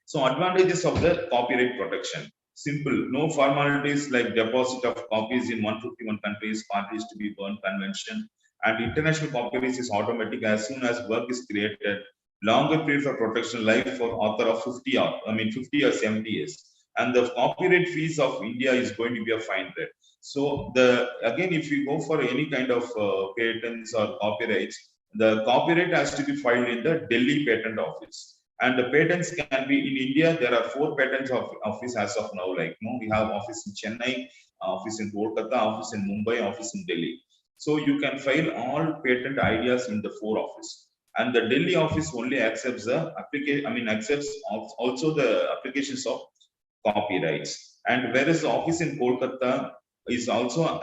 So advantages of the copyright protection. Simple, no formalities like deposit of copies in 151 countries, parties to be burned convention, and international copyright is automatic as soon as work is created. Longer period for protection, life for author of 50 or 70 years. And the copyright fees of India is going to be a fine rate. So again, if you go for any kind of patents or copyrights, the copyright has to be filed in the Delhi Patent Office. And the patents can be in India. There are 4 patents office as of now. We have office in Chennai, office in Kolkata, office in Mumbai, office in Delhi. So you can file all patent ideas in the 4 office. And the Delhi office only accepts the application. Accepts also the applications of copyrights. And whereas the office in Kolkata is also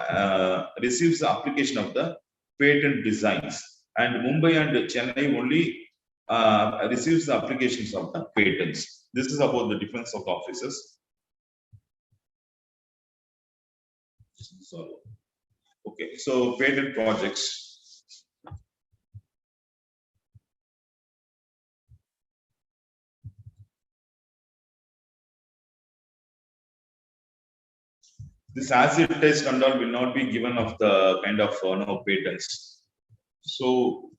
receives the application of the patent designs. And Mumbai and Chennai only receives the applications of the patents. This is about the difference of offices. So, okay, so patent projects. This acid test and all will not be given of the kind of patents. So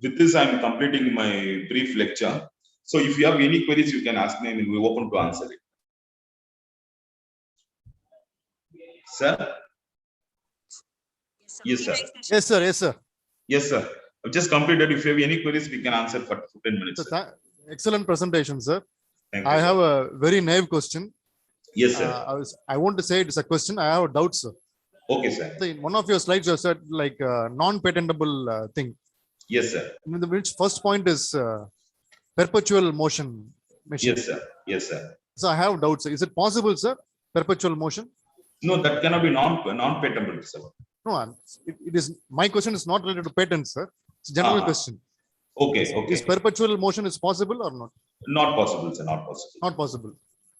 with this, I'm completing my brief lecture. So if you have any queries, you can ask me and we're open to answer it. Sir? Yes, sir. Yes, sir. Yes, sir. Yes, sir. I've just completed. If you have any queries, we can answer for 15 minutes. So Sir. excellent presentation, sir. Thank you, I sir. have a very naive question. Yes, sir. I want to say it's a question. I have a doubt, sir. Okay, sir. So in one of your slides, you said like non-patentable thing. Yes, sir. Which first point is perpetual motion machine. Yes, sir. Yes, sir. So I have doubts. Is it possible, sir? Perpetual motion? No, that cannot be non-patentable, sir. No, it is. My question is not related to patents, sir. It's a general question. Okay, okay. Is perpetual motion is possible or not? Not possible, sir. Not possible. Not possible.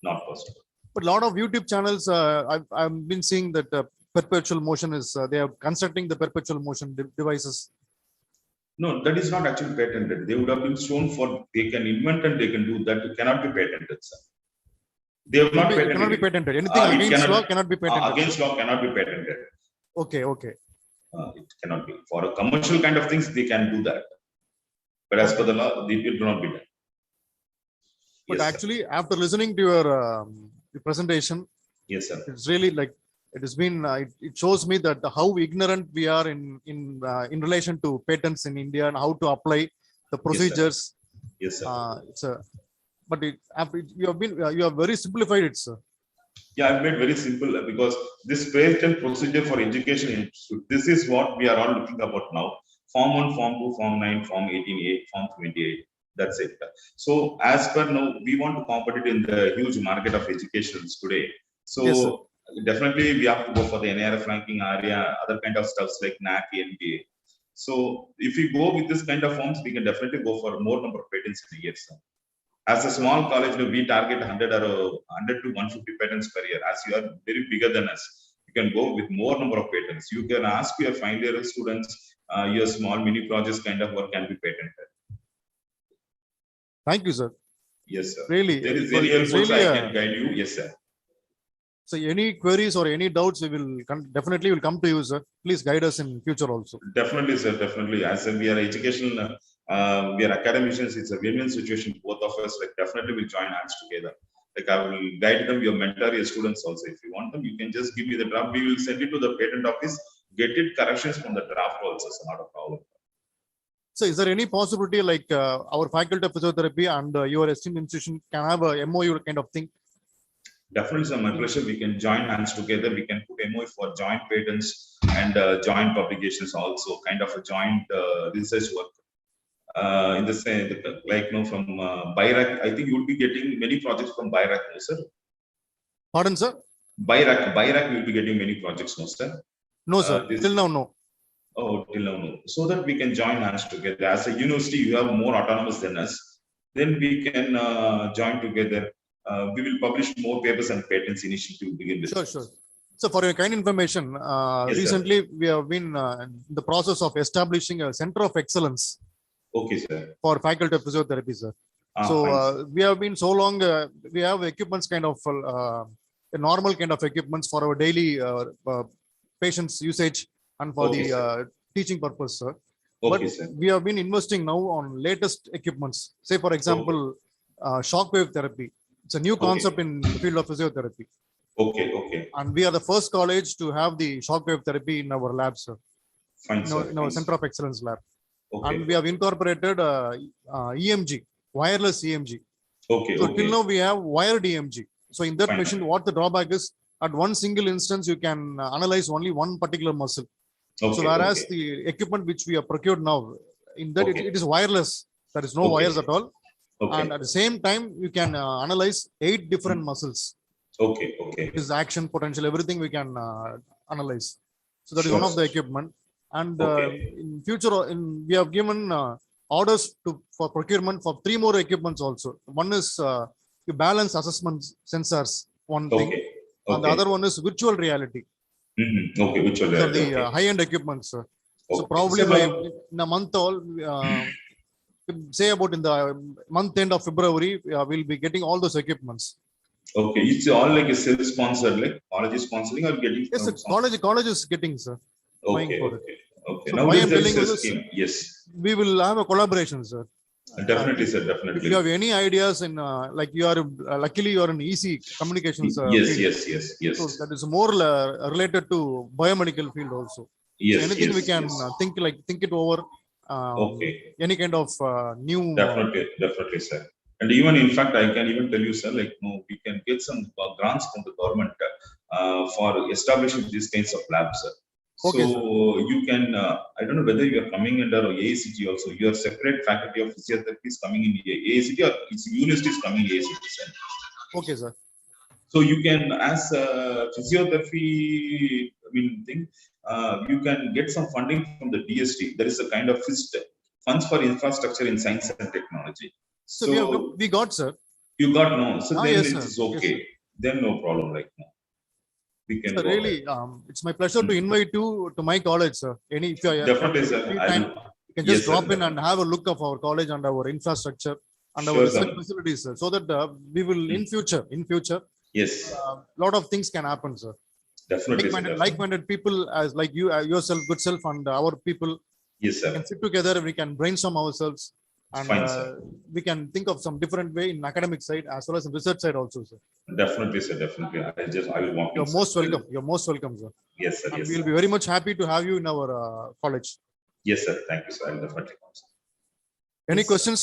Not possible. But a lot of YouTube channels, I've been seeing that perpetual motion is they are constructing the perpetual motion devices. No, that is not actually patented. They would have been shown for they can invent and they can do that. It cannot be patented, sir. They have not patented. It cannot be patented. Anything against law cannot be patented. Against law cannot be patented. Okay, okay. It cannot be. For a commercial kind of things, they can do that. But as per the law, it will not be done. But Yes, actually, after listening to your presentation, yes, sir. it's really like it has been. It shows me that how ignorant we are in relation to patents in India and how to apply the procedures. Yes, sir. But you have very simplified it, sir. Yeah, I've made very simple because this patent procedure for education institute, this is what we are all looking about now. Form 1, Form 2, Form 9, Form 18A, Form 28. That's it. So as per now, we want to compete in the huge market of education today. So yes, definitely we have to go for the NARF ranking area, other kind of stuffs like NAC, NBA. So if we go with this kind of forms, we can definitely go for more number of patents in a year, sir. As a small college, we target 100 or 100 to 150 patents per year. As you are very bigger than us, you can go with more number of patents. You can ask your final year students, your small mini projects kind of work can be patented. Thank you, sir. Yes, sir. Really, there is very helpful. Really, I can guide you. Yes, sir. So any queries or any doubts, we will definitely will come to you, sir. Please guide us in future also. Definitely, sir. Definitely. As we are education, we are academicians. It's a win-win situation. Both of us, like, definitely will join hands together. Like, I will guide them, your mentor, your students also. If you want them, you can just give me the draft. We will send it to the patent office. Get it corrections from the draft also. So not a problem. So is there any possibility like our faculty of physiotherapy and your esteemed institution can have a MOU kind of thing? Definitely, sir. My pleasure. We can join hands together. We can put MOU for joint patents and joint publications also, kind of a joint research work. In the same, like, from BIRAC, I think you will be getting many projects from BIRAC, no, sir? Pardon, sir? BIRAC will be getting many projects, no, sir? No, sir. Till now, no. Oh, till now, no. So that we can join hands together. As a university, you have more autonomous than us. Then we can join together. We will publish more papers and patents initially to begin with. Sure, sure. So for your kind information, yes, recently sir, we have been in the process of establishing a center of excellence. Okay, sir. For faculty of physiotherapy, sir. So we have been so long, we have equipments kind of a normal kind of equipments for our daily patients usage and for the teaching purpose, sir. Okay, but sir, we have been investing now on latest equipments. Say, for example, shockwave therapy. It's a new concept in the field of physiotherapy. Okay. And we are the first college to have the shockwave therapy in our lab, sir. Fine, sir. In our center of excellence lab. Okay. And we have incorporated EMG, wireless EMG. Okay. So till now we have wired EMG. So in that machine, what the drawback is, at one single instance, you can analyze only one particular muscle. So whereas the equipment which we have procured now, in that it is wireless. There is no wires at all. And at the same time, you can analyze 8 different muscles. Okay. It is action, potential, everything we can analyze. So that is one of the equipment. And in future, we have given orders for procurement for 3 more equipments also. One is balance assessment sensors, one thing. And the other one is virtual reality. Virtual reality. So the high-end equipments, sir. So probably in a month all, say about in the month end of February, we'll be getting all those equipments. Okay, it's all like a self-sponsored, like college is sponsoring or getting? Yes, college is getting, sir. Okay. So now I am telling you this, yes. We will have a collaboration, sir. Definitely, sir. If Definitely. you have any ideas in like you are luckily you are in easy communications Yes, field. yes, yes, yes. So that is more related to biomedical field also. So Yes, anything yes, we can yes. think it over. Okay. Any kind of new. Definitely, definitely, sir. And even in fact, I can even tell you, sir, like no, we can get some grants from the government for establishing these kinds of labs. Sir. Okay, So you can, I don't know whether you are coming under AACG also. Your separate faculty of physiotherapy is coming in AACG or its university is coming AACG. Sir. Okay, sir. So you can, as physiotherapy, I mean, thing, you can get some funding from the DST. There is a kind of FIST, funds for infrastructure in science and technology. So So we got, sir. you got no, so then Yes, it sir. is Yes, okay. sir. Then no problem. Like no, we can Sir, go ahead. really, it's my pleasure to invite you to my college, sir. If you have Definitely, sir. free I time, will. you can Yes, just sir, drop in and definitely. have a look of our college and our infrastructure and our Sure, research sir. facilities, sir, so that we will in future, Yes, lot of things can happen, sir. definitely, sir. Definitely. Like-minded people as like you, yourself, good self, and our people, Yes, we sir. can sit together. We can brainstorm ourselves, and Fine, sir. we can think of some different way in academic side as well as in research side also, sir. Definitely, sir. Definitely. I will walk in. You're most welcome. You're most welcome, sir. Yes, sir. And Yes, we'll sir. be very much happy to have you in our college. Yes, sir. Thank you, sir. I'll definitely come, sir. Any Yes, sir. questions,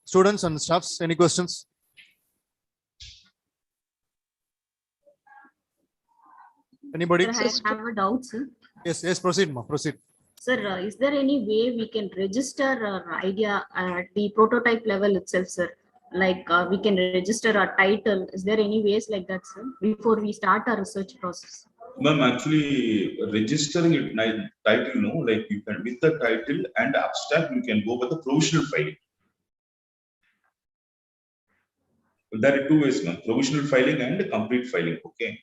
students and staffs? Any questions? Anybody? Sir, I have a doubt, sir. Yes, proceed, ma. Proceed. Sir, is there any way we can register our idea at the prototype level itself, sir? Like we can register a title. Is there any ways like that, sir, before we start our research process? Ma'am, actually registering it title, no, like you can with the title and abstract, you can go with the provisional filing. There are two ways, ma'am. Provisional filing and complete filing. Okay.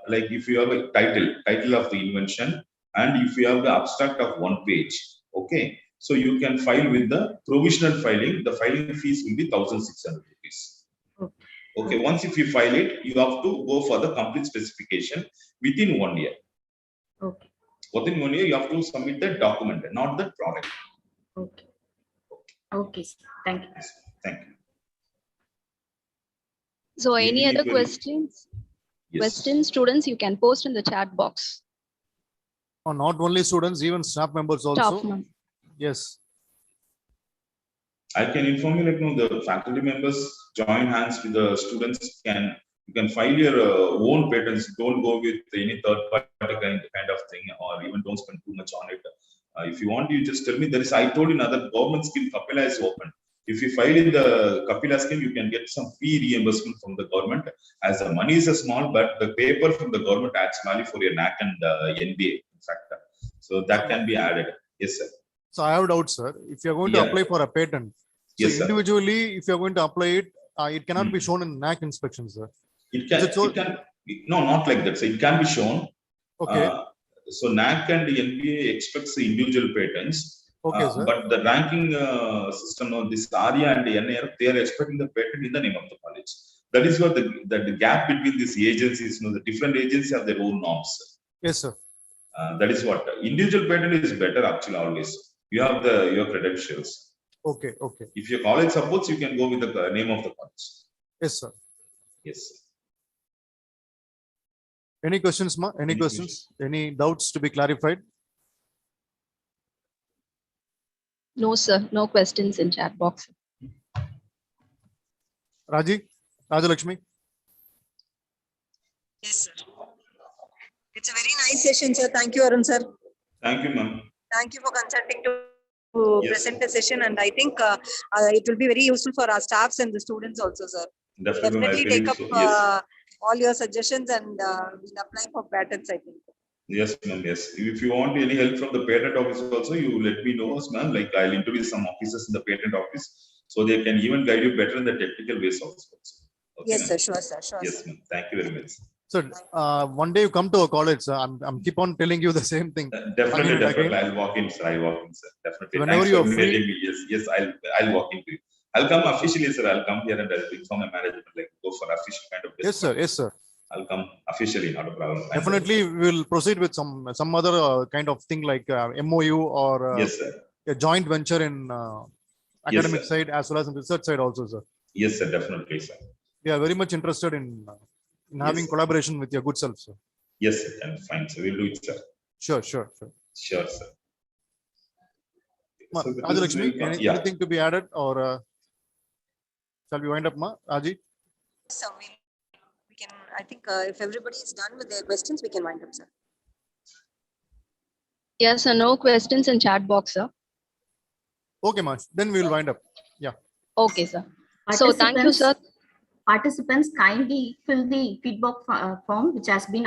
Like if you have a title of the invention, and if you have the abstract of one page, okay. So you can file with the provisional filing. The filing fees will be 1,600 rupees. Okay. Once if you file it, you have to go for the complete specification within 1 year. Okay. Within 1 year, you have to submit the document, not the product. Okay. Okay, sir. Thank you. Yes, thank you. So any other queries? questions? Yes. Questions, students, you can post in the chat box. Or not only students, even staff members also. Staff member. Yes. I can inform you, like, no, the faculty members join hands with the students. You can file your own patents. Don't go with any third party kind of thing, or even don't spend too much on it. If you want, you just tell me. I told you another government scheme, Kapila is open. If you file in the Kapila scheme, you can get some fee reimbursement from the government. As the money is small, but the paper from the government adds value for your NAC and NBA, in fact. So that can be added. Yes, sir. So I have a doubt, sir. If you're going to apply for a patent, so yes, individually, if you're going to apply it, it cannot be shown in NAC inspection, sir. It can, no, not like that. So it can be shown. Okay. So NAC and the NBA expects the individual patents. Okay, sir. But the ranking system of this ARIA and the NAR, they are expecting the patent in the name of the college. That is what the gap between these agencies, the different agencies have their own norms. Yes, sir. That is what individual patent is better actually always. You have your credentials. Okay. If your college supports, you can go with the name of the college. Yes, sir. Yes. Any questions, ma? Any questions? Any doubts to be clarified? No, sir. No questions in chat box. Rajalakshmi? Yes, sir. It's a very nice session, sir. Thank you, Arun, sir. Thank you, ma'am. Thank you for consenting to present the session. And I think it will be very useful for our staffs and the students also, sir. Definitely take up all your suggestions and we'll apply for patents, I think. Yes, ma'am. Yes. If you want any help from the patent office also, you let me know, ma'am. Like I'll introduce some officers in the patent office, so they can even guide you better in the technical ways also. Okay, yes, sir. Sure, sir. Sure. Yes, ma'am. Thank you very much. So one day you come to a college, sir. I'm keep on telling you the same thing. Definitely. I'll walk in, sir. Sir. Definitely. Whenever you are free, me. Yes. I'll walk into you. I'll come officially, sir. I'll come here and I'll inform my management, like go for official kind of business. Yes, sir. I'll come officially, not a problem. Definitely, we will proceed with some other kind of thing like MOU or yes, sir. A joint venture in academic sir. side as well as in research side also, sir. Yes, sir, definitely, sir. We are very much interested in having Yes. collaboration with your good self, sir. Yes, sir, and fine, so we'll do it, sir. Sure. Sure, sir. So this is Rajalakshmi, very yeah. anything to be added, or shall we wind up, Ma? Raji? So we can, I think if everybody is done with their questions, we can wind up, sir. Yes, sir. No questions in chat box, sir. Okay, Ma. Then we will wind up. Yeah. Okay, sir. So thank you, sir. Participants, kindly fill the feedback form which has been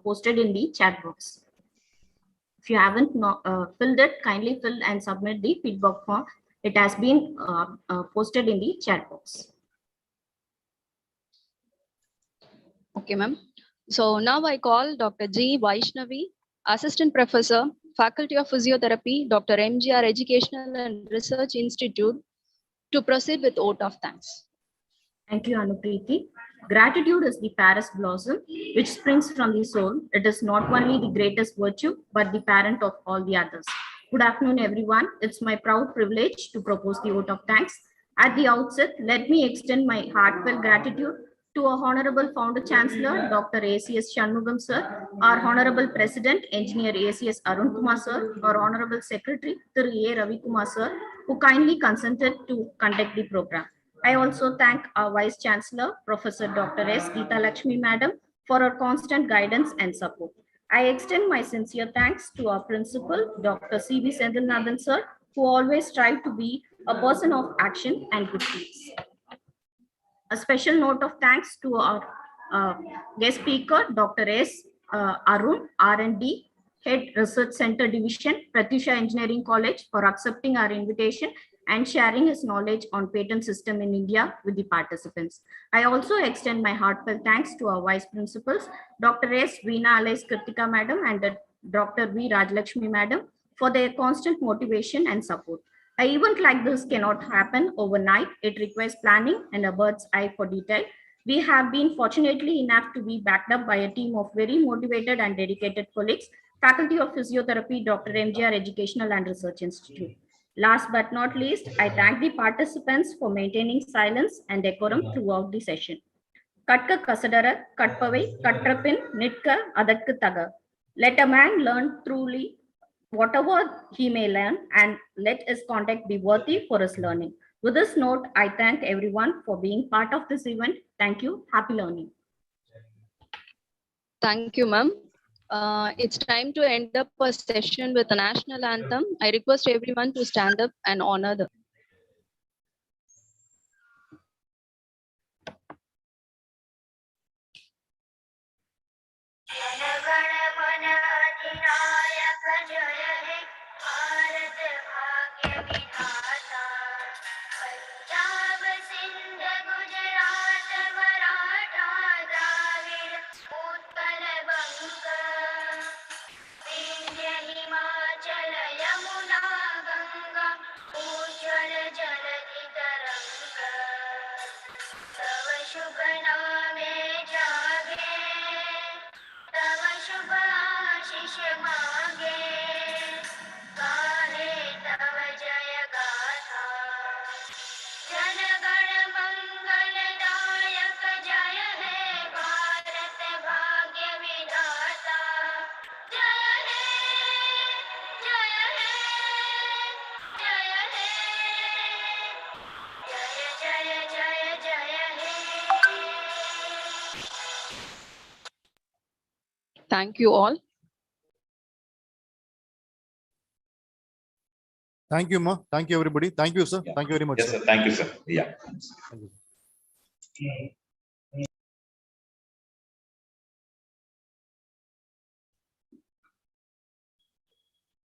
posted in the chat box. If you haven't filled it, kindly fill and submit the feedback form. It has been posted in the chat box. Okay, ma'am. So now I call Dr. G. Vaishnavi, Assistant Professor, Faculty of Physiotherapy, Dr.M.G.R. Educational and Research Institute, to proceed with vote of thanks. Thank you, Anupreeti. Gratitude is the Paris blossom, which springs from the soul. It is not only the greatest virtue, but the parent of all the others. Good afternoon, everyone. It's my proud privilege to propose the vote of thanks. At the outset, let me extend my heartfelt gratitude to our Honorable Founder Chancellor, Dr. A.C.S. Shanmugam Sir, our Honorable President, Engineer A.C.S. Arun Kumar Sir, our Honorable Secretary, A. Ravi Kumar Sir, who kindly consented to conduct the program. I also thank our Vice Chancellor, Professor Dr. S. Geeta Lakshmi Madam, for her constant guidance and support. I extend my sincere thanks to our Principal, Dr. C.V. Sendilnathan Sir, who always strive to be a person of action and good deeds. A special note of thanks to our guest speaker, Dr. S. Arun, R&D, Head Research Center Division, Pratyusha Engineering College, for accepting our invitation and sharing his knowledge on patent system in India with the participants. I also extend my heartfelt thanks to our Vice Principals, Dr. S. Veena Alais Kritika Madam and Dr. V. Rajalakshmi Madam, for their constant motivation and support. An event like this cannot happen overnight. It requires planning and a bird's eye for detail. We have been fortunately enough to be backed up by a team of very motivated and dedicated colleagues, Faculty of Physiotherapy, Dr.M.G.R. Educational and Research Institute. Last but not least, I thank the participants for maintaining silence and decorum throughout the session. Katka Kasadara, Katpavai, Katrapin, Nitka, Adatku Taga. Let a man learn truly whatever he may learn, and let his conduct be worthy for his learning. With this note, I thank everyone for being part of this event. Thank you. Happy learning. Thank you, ma'am. It's time to end up a session with the national anthem. I request everyone to stand up and honor the Thank you all. Thank you, Ma. Thank you, everybody. Thank you, sir. Yeah. Thank you very much. Yes, sir. Thank you, sir. Yeah. Thank you.